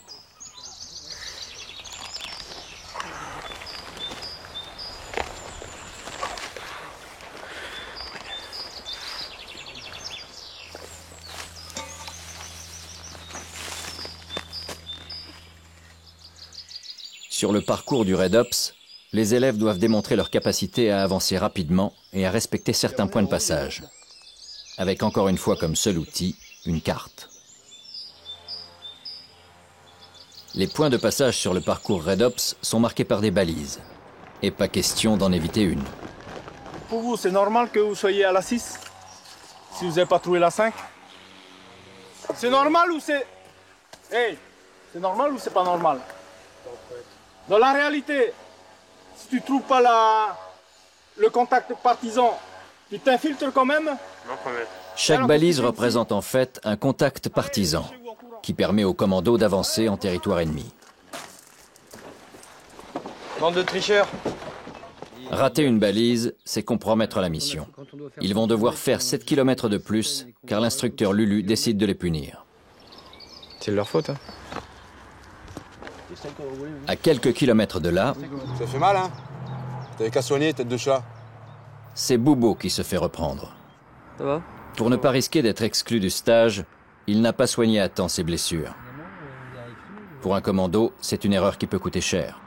Sur le parcours du Red Ops, les élèves doivent démontrer leur capacité à avancer rapidement et à respecter certains points de passage, avec encore une fois comme seul outil, une carte. Les points de passage sur le parcours Red Ops sont marqués par des balises, et pas question d'en éviter une. Pour vous, c'est normal que vous soyez à la 6 si vous n'avez pas trouvé la 5? C'est normal ou c'est... Hey, c'est normal ou c'est pas normal? Dans la réalité, si tu trouves pas le contact partisan, tu t'infiltres quand même? Chaque balise représente en fait un contact partisan qui permet aux commandos d'avancer en territoire ennemi. Bande de tricheurs. Rater une balise, c'est compromettre la mission. Ils vont devoir faire 7 km de plus car l'instructeur Lulu décide de les punir. C'est de leur faute, hein. À quelques kilomètres de là, Ça fait mal, hein? T'avais qu'à soigner, tête de chat. c'est Boubo qui se fait reprendre. Ça va? Pour ne pas risquer d'être exclu du stage, il n'a pas soigné à temps ses blessures. Pour un commando, c'est une erreur qui peut coûter cher.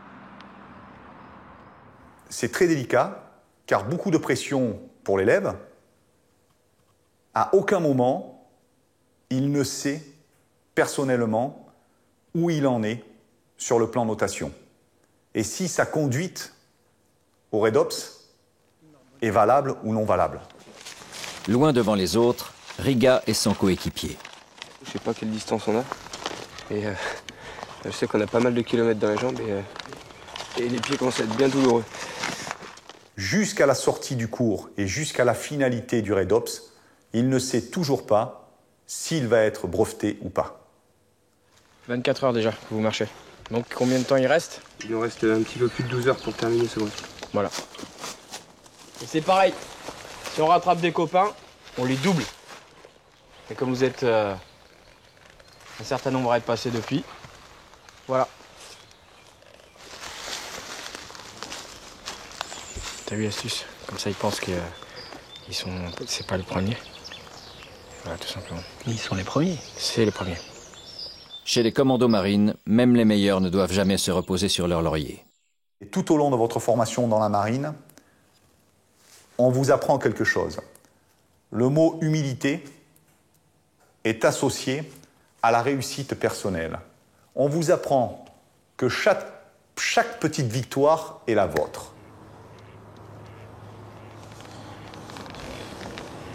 C'est très délicat, car beaucoup de pression pour l'élève. À aucun moment, il ne sait personnellement où il en est sur le plan notation. Et si sa conduite au Red Ops est valable ou non valable. Loin devant les autres, Riga et son coéquipier. Je sais pas quelle distance on a. Et je sais qu'on a pas mal de kilomètres dans les jambes et les pieds commencent à être bien douloureux. Jusqu'à la sortie du cours et jusqu'à la finalité du Red Ops, il ne sait toujours pas s'il va être breveté ou pas. 24 heures déjà que vous marchez. Donc combien de temps il reste? Il nous reste un petit peu plus de 12 heures pour terminer ce mois. Voilà. Et c'est pareil. Si on rattrape des copains, on les double. Et comme vous êtes un certain nombre à être passés depuis, voilà. T'as vu l'astuce? Comme ça ils pensent qu'ils sont... C'est pas le premier. Voilà, tout simplement. Ils sont les premiers. C'est les premiers. Chez les commandos marines, même les meilleurs ne doivent jamais se reposer sur leur laurier. Et tout au long de votre formation dans la marine, on vous apprend quelque chose. Le mot humilité est associé à la réussite personnelle. On vous apprend que chaque petite victoire est la vôtre.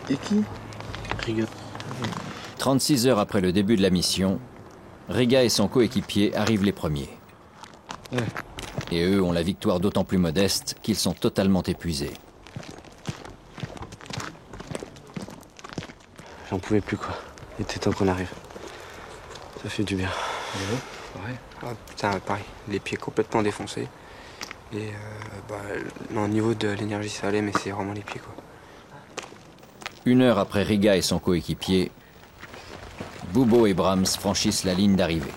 Et qui? Riga. 36 heures après le début de la mission, Riga et son coéquipier arrivent les premiers. Ouais. Et eux ont la victoire d'autant plus modeste qu'ils sont totalement épuisés. J'en pouvais plus, quoi. Il était temps qu'on arrive. Ça fait du bien. Ouais. Ah, putain, pareil. Les pieds complètement défoncés. Et au niveau de l'énergie, ça allait, mais c'est vraiment les pieds, quoi. 1 heure après Riga et son coéquipier, Boubo et Brahms franchissent la ligne d'arrivée.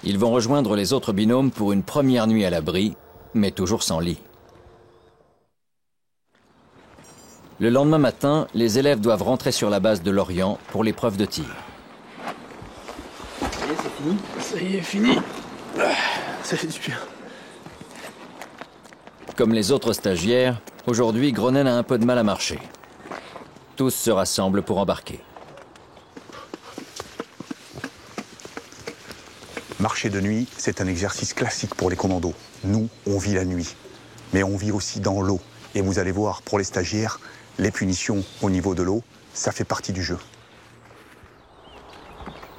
Ils vont rejoindre les autres binômes pour une première nuit à l'abri, mais toujours sans lit. Le lendemain matin, les élèves doivent rentrer sur la base de Lorient pour l'épreuve de tir. Ça y est, c'est fini. Ça y est, fini. Ça fait du bien. Comme les autres stagiaires, aujourd'hui, Grenelle a un peu de mal à marcher. Tous se rassemblent pour embarquer. Marcher de nuit, c'est un exercice classique pour les commandos. Nous, on vit la nuit, mais on vit aussi dans l'eau. Et vous allez voir, pour les stagiaires, les punitions au niveau de l'eau, ça fait partie du jeu.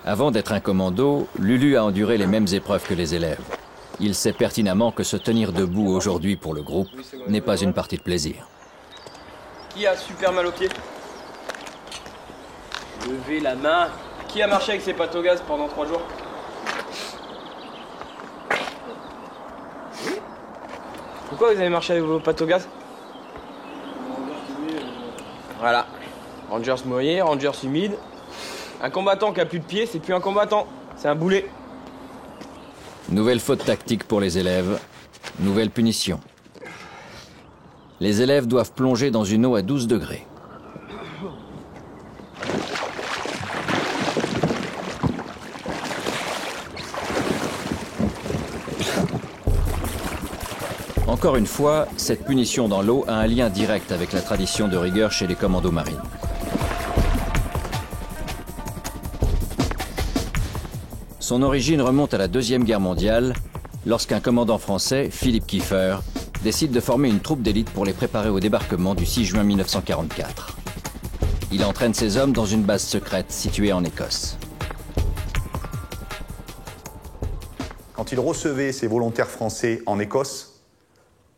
Avant d'être un commando, Lulu a enduré les mêmes épreuves que les élèves. Il sait pertinemment que se tenir debout aujourd'hui pour le groupe n'est pas une partie de plaisir. Qui a super mal aux pieds? Levez la main. Qui a marché avec ses pattes au gaz pendant 3 jours? Pourquoi vous avez marché avec vos pattes au gaz? Voilà. Rangers mouillé, Rangers humide. Un combattant qui a plus de pieds, c'est plus un combattant, c'est un boulet. Nouvelle faute tactique pour les élèves, nouvelle punition. Les élèves doivent plonger dans une eau à 12 degrés. Encore une fois, cette punition dans l'eau a un lien direct avec la tradition de rigueur chez les commandos marines. Son origine remonte à la Deuxième Guerre mondiale, lorsqu'un commandant français, Philippe Kieffer, décide de former une troupe d'élite pour les préparer au débarquement du 6 juin 1944. Il entraîne ses hommes dans une base secrète située en Écosse. Quand il recevait ses volontaires français en Écosse,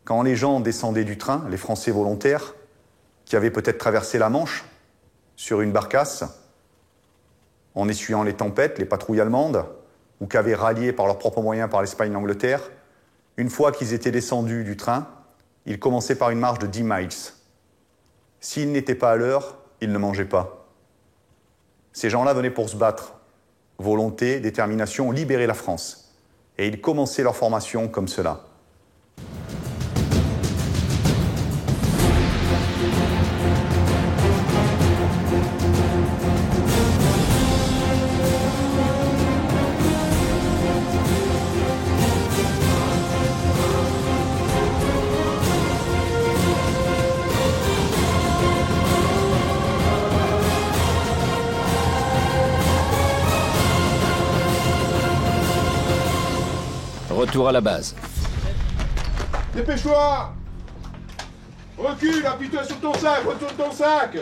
quand les gens descendaient du train, les Français volontaires, qui avaient peut-être traversé la Manche sur une barcasse, en essuyant les tempêtes, les patrouilles allemandes, ou qui avaient rallié par leurs propres moyens par l'Espagne et l'Angleterre, une fois qu'ils étaient descendus du train, ils commençaient par une marche de 10 miles. S'ils n'étaient pas à l'heure, ils ne mangeaient pas. Ces gens-là venaient pour se battre. Volonté, détermination, libérer la France. Et ils commençaient leur formation comme cela. Retour à la base. Dépêche-toi! Recule, appuie-toi sur ton sac, retourne ton sac!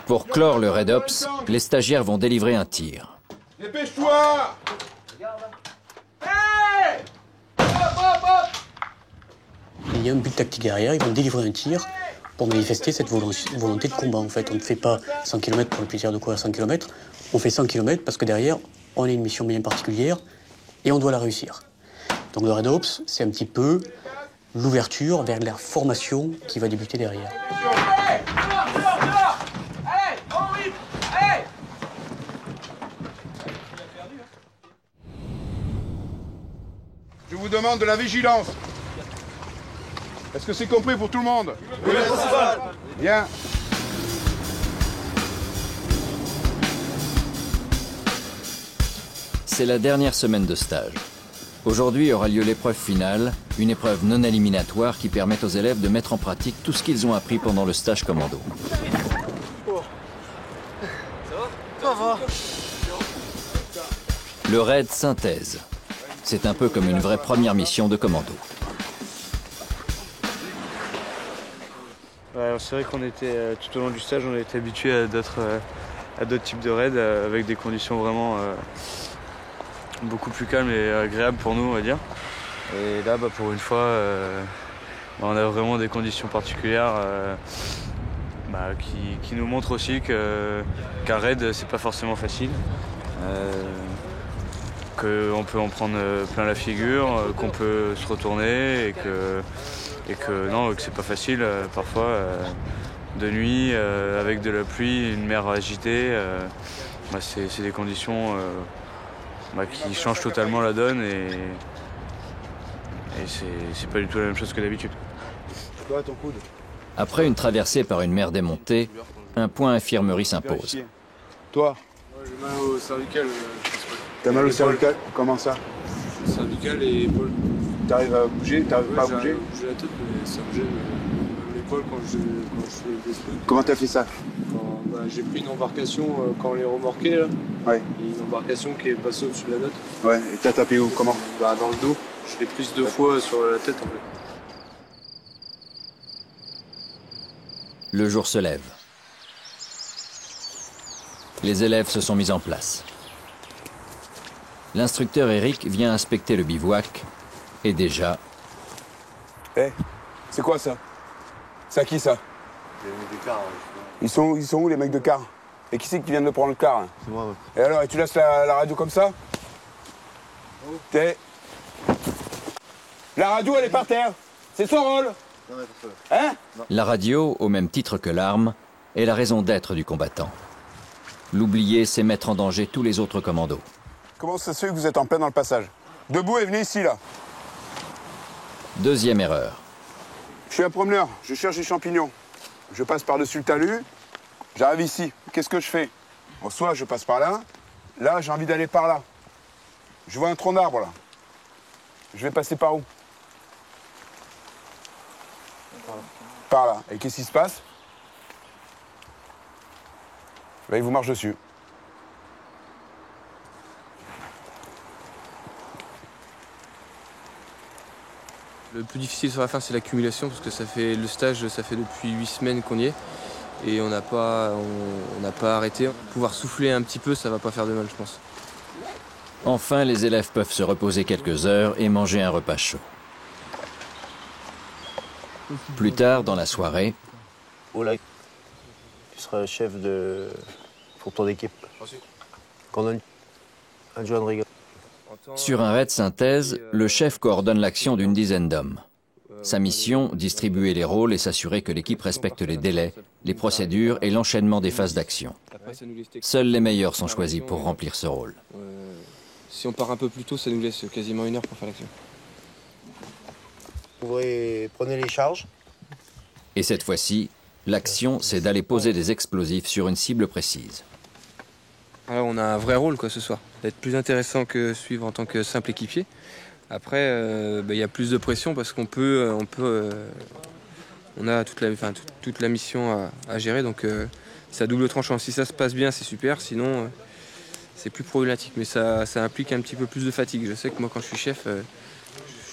Pour clore le Red Ops, les stagiaires vont délivrer un tir. Dépêche-toi! Hey! Hop, hop, hop! Il y a un but tactique derrière, ils vont délivrer un tir pour manifester cette volonté de combat. En fait, on ne fait pas 100 km pour le plaisir de courir 100 km, on fait 100 km parce que derrière, on a une mission bien particulière et on doit la réussir. Donc le Red Ops, c'est un petit peu l'ouverture vers la formation qui va débuter derrière. Je vous demande de la vigilance. Est-ce que c'est compris pour tout le monde? Oui, bien. C'est la dernière semaine de stage. Aujourd'hui aura lieu l'épreuve finale, une épreuve non éliminatoire qui permet aux élèves de mettre en pratique tout ce qu'ils ont appris pendant le stage commando. Ça va. Le raid synthèse. C'est un peu comme une vraie première mission de commando. Ouais, c'est vrai qu'on était, tout au long du stage, on a été habitué à d'autres types de raids avec des conditions vraiment beaucoup plus calmes et agréables pour nous, on va dire. Et là, pour une fois, on a vraiment des conditions particulières qui nous montrent aussi qu'un raid, c'est pas forcément facile. Qu'on peut en prendre plein la figure, qu'on peut se retourner et que c'est pas facile parfois de nuit, avec de la pluie, une mer agitée. C'est des conditions qui changent totalement la donne et c'est pas du tout la même chose que d'habitude. Ton coude. Après une traversée par une mer démontée, un point infirmerie s'impose. Toi? J'ai mal au cervical. T'as mal au cervical? Comment ça? Cervical et épaule. T'arrives à bouger? T'arrives pas à bouger? J'ai la tête, mais ça me gêne l'épaule quand je fais des trucs. Comment t'as fait ça? J'ai pris une embarcation quand on les remorquait là. Ouais. Une embarcation qui est passée au-dessus de la note. Ouais, et t'as tapé où? Comment? Dans le dos. Je l'ai prise 2 fois sur la tête en fait. Le jour se lève. Les élèves se sont mis en place. L'instructeur Eric vient inspecter le bivouac et déjà... C'est quoi ça? C'est à qui ça? Les mecs de car. Ils sont où les mecs de car? Et qui c'est qui vient de prendre le car? C'est moi, ouais. Et alors, et tu laisses la radio comme ça? La radio, elle est par terre. C'est son rôle. Hein? La radio, au même titre que l'arme, est la raison d'être du combattant. L'oublier, c'est mettre en danger tous les autres commandos. Comment ça se fait que vous êtes en plein dans le passage? Debout et venez ici, là. Deuxième erreur. Je suis un promeneur, je cherche des champignons. Je passe par-dessus le talus, j'arrive ici. Qu'est-ce que je fais? Bon, soit je passe par là, là j'ai envie d'aller par là. Je vois un tronc d'arbre, là. Je vais passer par où? Par là. Et qu'est-ce qui se passe? Là, il vous marche dessus. Le plus difficile sur la fin, c'est l'accumulation, parce que le stage, ça fait depuis 8 semaines qu'on y est. Et on n'a pas arrêté. Pouvoir souffler un petit peu, ça va pas faire de mal, je pense. Enfin, les élèves peuvent se reposer quelques heures et manger un repas chaud. Plus tard, dans la soirée... Oula, tu seras chef pour ton équipe. Coordonne adjoint de rigueur. Sur un raid synthèse, le chef coordonne l'action d'une dizaine d'hommes. Sa mission, distribuer les rôles et s'assurer que l'équipe respecte les délais, les procédures et l'enchaînement des phases d'action. Seuls les meilleurs sont choisis pour remplir ce rôle. Si on part un peu plus tôt, ça nous laisse quasiment 1 heure pour faire l'action. Prenez les charges. Et cette fois-ci, l'action, c'est d'aller poser des explosifs sur une cible précise. Alors on a un vrai rôle ce soir, d'être plus intéressant que suivre en tant que simple équipier. Après, y a plus de pression parce qu'on on a toute la mission à gérer, donc c'est à double tranchant. Si ça se passe bien, c'est super, sinon c'est plus problématique. Mais ça implique un petit peu plus de fatigue. Je sais que moi, quand je suis chef, je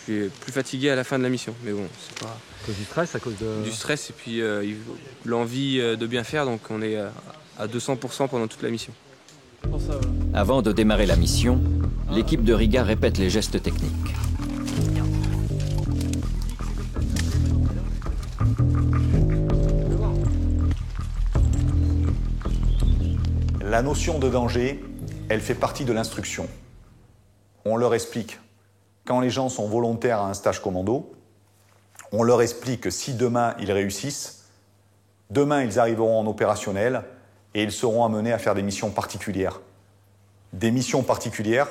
suis plus fatigué à la fin de la mission. Mais bon, c'est pas... À cause du stress, à cause de... Du stress et puis l'envie de bien faire, donc on est à 200% pendant toute la mission. Avant de démarrer la mission, l'équipe de Riga répète les gestes techniques. La notion de danger, elle fait partie de l'instruction. On leur explique, quand les gens sont volontaires à un stage commando, on leur explique que si demain ils réussissent, demain ils arriveront en opérationnel et ils seront amenés à faire des missions particulières. Des missions particulières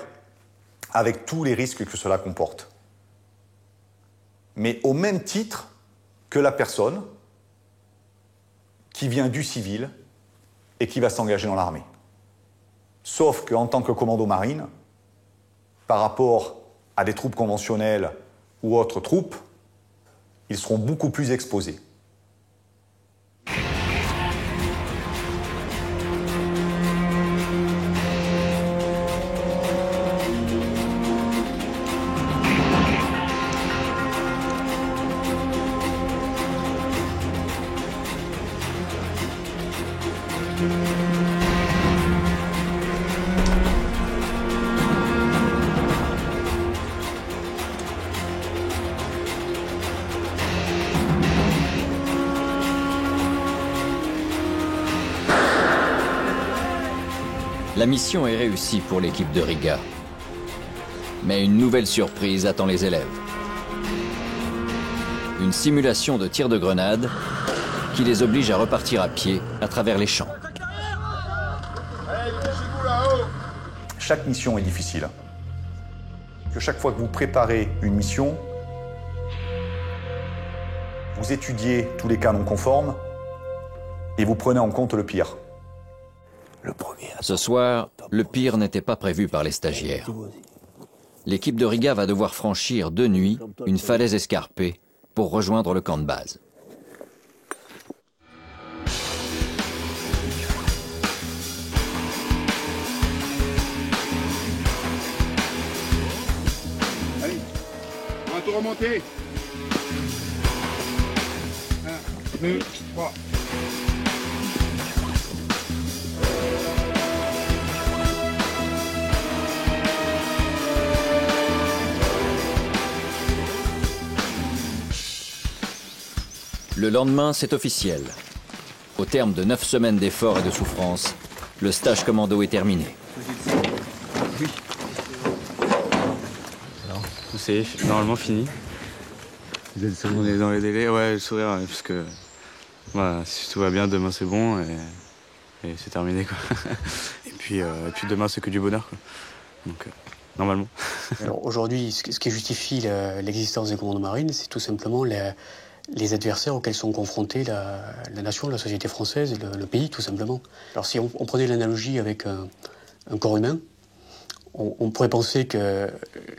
avec tous les risques que cela comporte. Mais au même titre que la personne qui vient du civil et qui va s'engager dans l'armée. Sauf qu'en tant que commando marine, par rapport à des troupes conventionnelles ou autres troupes, ils seront beaucoup plus exposés. La mission est réussie pour l'équipe de Riga. Mais une nouvelle surprise attend les élèves. Une simulation de tir de grenade qui les oblige à repartir à pied à travers les champs. Chaque mission est difficile. Que chaque fois que vous préparez une mission, vous étudiez tous les cas non conformes et vous prenez en compte le pire. Ce soir, le pire n'était pas prévu par les stagiaires. L'équipe de Riga va devoir franchir de nuit une falaise escarpée pour rejoindre le camp de base. Allez, on va tout remonter. 1, 2, 3. Le lendemain, c'est officiel. Au terme de 9 semaines d'efforts et de souffrance, le stage commando est terminé. Oui. C'est normalement fini. On est dans les délais, ouais, le sourire, parce que voilà, si tout va bien, demain c'est bon et c'est terminé, quoi. Et puis demain c'est que du bonheur, quoi. Donc normalement. Alors aujourd'hui, ce qui justifie l'existence des commandos marines, c'est tout simplement les adversaires auxquels sont confrontés la nation, la société française et le pays, tout simplement. Alors si on prenait l'analogie avec un corps humain, on pourrait penser que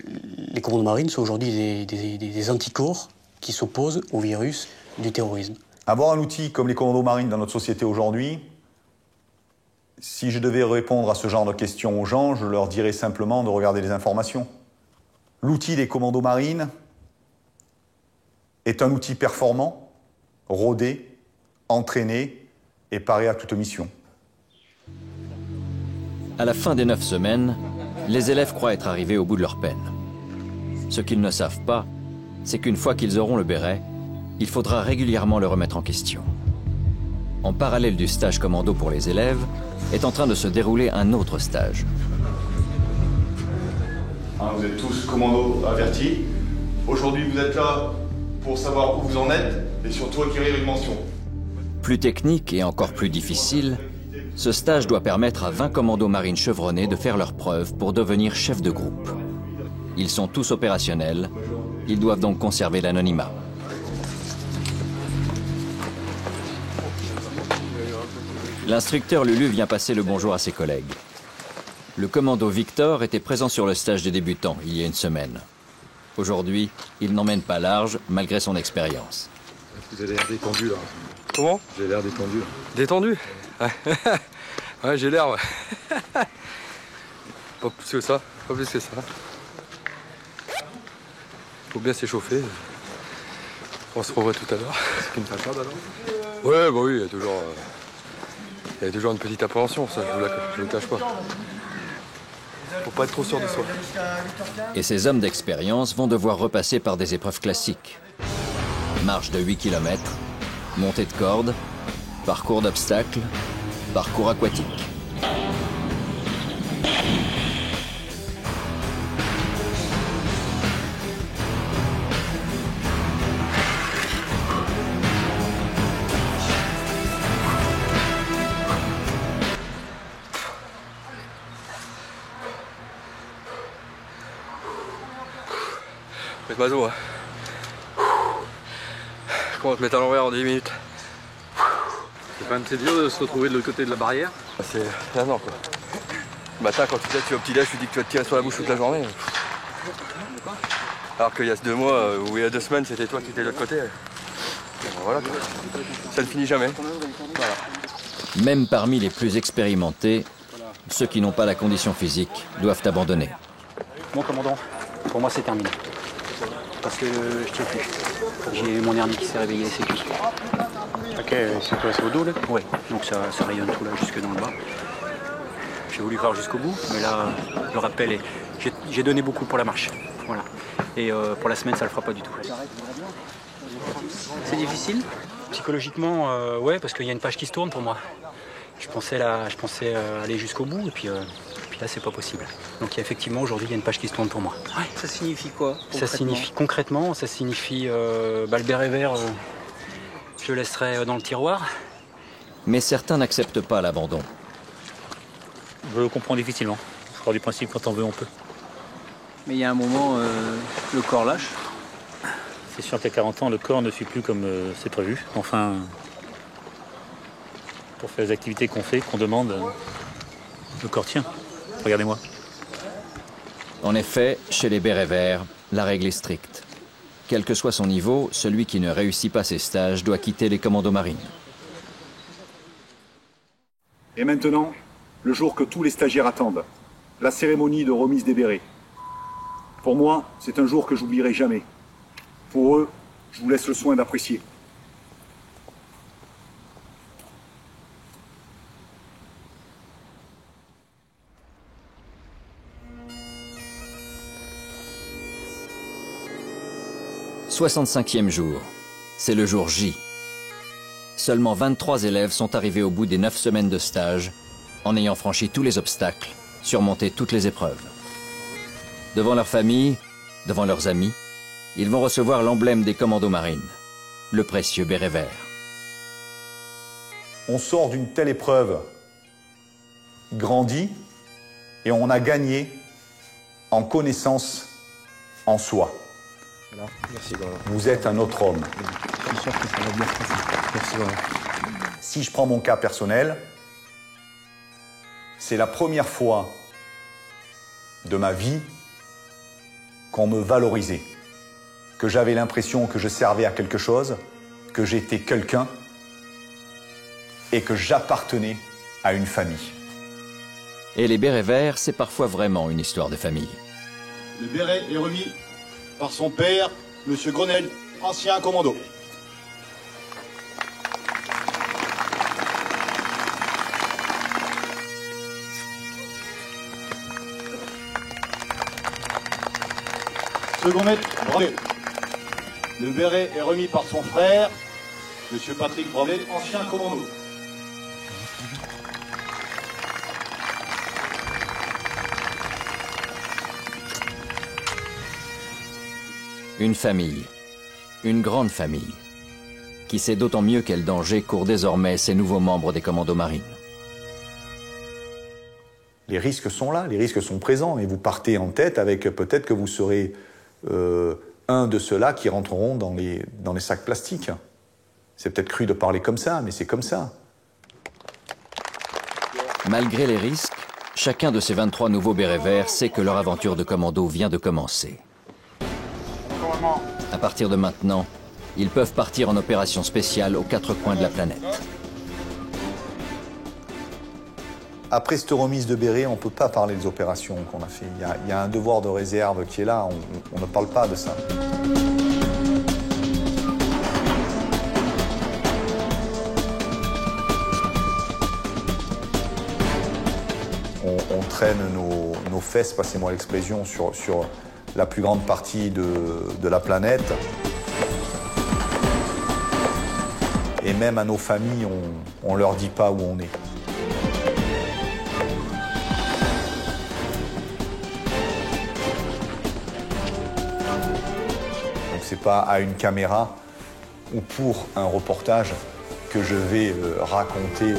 les commandos marines sont aujourd'hui des anticorps qui s'opposent au virus du terrorisme. Avoir un outil comme les commandos marines dans notre société aujourd'hui, si je devais répondre à ce genre de questions aux gens, je leur dirais simplement de regarder les informations. L'outil des commandos marines est un outil performant, rodé, entraîné et paré à toute mission. À la fin des 9 semaines, les élèves croient être arrivés au bout de leur peine. Ce qu'ils ne savent pas, c'est qu'une fois qu'ils auront le béret, il faudra régulièrement le remettre en question. En parallèle du stage commando pour les élèves, est en train de se dérouler un autre stage. Vous êtes tous commandos avertis. Aujourd'hui, vous êtes là pour savoir où vous en êtes et surtout acquérir une mention. Plus technique et encore plus difficile, ce stage doit permettre à 20 commandos marines chevronnés de faire leurs preuves pour devenir chefs de groupe. Ils sont tous opérationnels, ils doivent donc conserver l'anonymat. L'instructeur Lulu vient passer le bonjour à ses collègues. Le commando Victor était présent sur le stage des débutants il y a une semaine. Aujourd'hui, il n'emmène pas large malgré son expérience. Vous avez l'air détendu là. Comment? Vous avez l'air détendu. Détendu? Ouais, ouais, j'ai l'air, ouais. Pas plus que ça, pas plus que ça. Faut bien s'échauffer. On se revoit tout à l'heure. C'est qu'une façade alors? Ouais, bah oui, il y a toujours une petite appréhension, ça, je ne le cache pas. Faut pas être trop sûr de soi. Et ces hommes d'expérience vont devoir repasser par des épreuves classiques. Marche de 8 km, montée de corde, parcours d'obstacles, parcours aquatique. Mettre ma zone, je commence à mettre à l'envers en 10 minutes. C'est quand même très dur de se retrouver de l'autre côté de la barrière. C'est non quoi. Le matin quand tu vas au petit-déj, tu dis que tu vas te tirer sur la bouche toute la journée. Alors qu'il y a 2 mois, ou il y a 2 semaines, c'était toi qui étais de l'autre côté. Voilà quoi. Ça ne finit jamais. Voilà. Même parmi les plus expérimentés, ceux qui n'ont pas la condition physique doivent abandonner. Mon commandant, pour moi c'est terminé. Parce que je tiens plus. J'ai mon hernie qui s'est réveillée, c'est cuit. Ok, c'est quoi, c'est au dos là? Oui, donc ça rayonne tout là, jusque dans le bas. J'ai voulu voir jusqu'au bout, mais là, le rappel est... J'ai donné beaucoup pour la marche, voilà. Et pour la semaine, ça le fera pas du tout. C'est difficile? Psychologiquement, ouais, parce qu'il y a une page qui se tourne pour moi. Je pensais aller jusqu'au bout, et puis là, c'est pas possible. Donc effectivement, aujourd'hui, il y a une page qui se tourne pour moi. Ouais. Ça signifie quoi? Ça signifie concrètement, ça signifie le béret vert. Je le laisserai dans le tiroir. Mais certains n'acceptent pas l'abandon. Je le comprends difficilement. Je pars du principe quand on veut, on peut. Mais il y a un moment, le corps lâche. C'est sûr qu'à 40 ans, le corps ne suit plus comme c'est prévu. Enfin, pour faire les activités qu'on fait, qu'on demande, le corps tient. Regardez-moi. En effet, chez les bérets verts, la règle est stricte. Quel que soit son niveau, celui qui ne réussit pas ses stages doit quitter les commandos marines. Et maintenant, le jour que tous les stagiaires attendent, la cérémonie de remise des bérets. Pour moi, c'est un jour que j'oublierai jamais. Pour eux, je vous laisse le soin d'apprécier. « 65e jour. C'est le jour J. Seulement 23 élèves sont arrivés au bout des 9 semaines de stage, en ayant franchi tous les obstacles, surmonté toutes les épreuves. Devant leur famille, devant leurs amis, ils vont recevoir l'emblème des commandos marines, le précieux béret vert. On sort d'une telle épreuve grandi et on a gagné en connaissance en soi. Voilà. Merci, vous êtes un autre homme. Je suis sûr que ça va bien se passer. Merci, voilà. Si je prends mon cas personnel, c'est la première fois de ma vie qu'on me valorisait, que j'avais l'impression que je servais à quelque chose, que j'étais quelqu'un et que j'appartenais à une famille. Et les bérets verts, c'est parfois vraiment une histoire de famille. Le béret est remis par son père, M. Grenelle, ancien commando. Second maître, Bravel. Le béret est remis par son frère, M. Patrick Bravel, ancien commando. Une famille, une grande famille, qui sait d'autant mieux quel danger courent désormais ces nouveaux membres des commandos marines. Les risques sont là, les risques sont présents, et vous partez en tête avec peut-être que vous serez un de ceux-là qui rentreront dans les sacs plastiques. C'est peut-être cru de parler comme ça, mais c'est comme ça. Malgré les risques, chacun de ces 23 nouveaux bérets verts sait que leur aventure de commando vient de commencer. À partir de maintenant, ils peuvent partir en opération spéciale aux 4 coins de la planète. Après cette remise de béret, on ne peut pas parler des opérations qu'on a fait. Il y a un devoir de réserve qui est là, on ne parle pas de ça. On traîne nos fesses, passez-moi l'expression, sur la plus grande partie de la planète. Et même à nos familles, on ne leur dit pas où on est. Donc c'est pas à une caméra ou pour un reportage que je vais raconter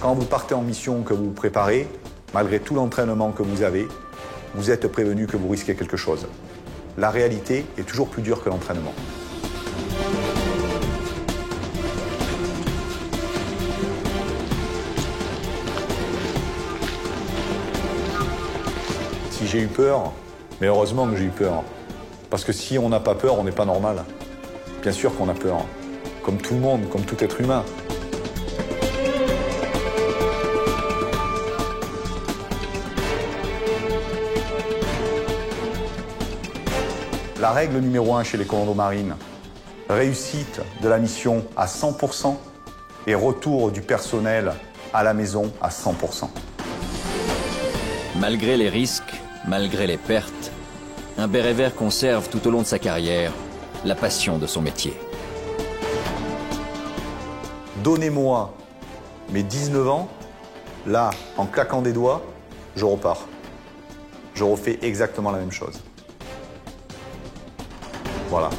Quand vous partez en mission, que vous vous préparez, malgré tout l'entraînement que vous avez, vous êtes prévenu que vous risquez quelque chose. La réalité est toujours plus dure que l'entraînement. Si j'ai eu peur, mais heureusement que j'ai eu peur. Parce que si on n'a pas peur, on n'est pas normal. Bien sûr qu'on a peur. Comme tout le monde, comme tout être humain. La règle numéro 1 chez les commandos marines, réussite de la mission à 100% et retour du personnel à la maison à 100%. Malgré les risques, malgré les pertes, un béret vert conserve tout au long de sa carrière la passion de son métier. Donnez-moi mes 19 ans, là, en claquant des doigts, je repars. je refais exactement la même chose. Voilà.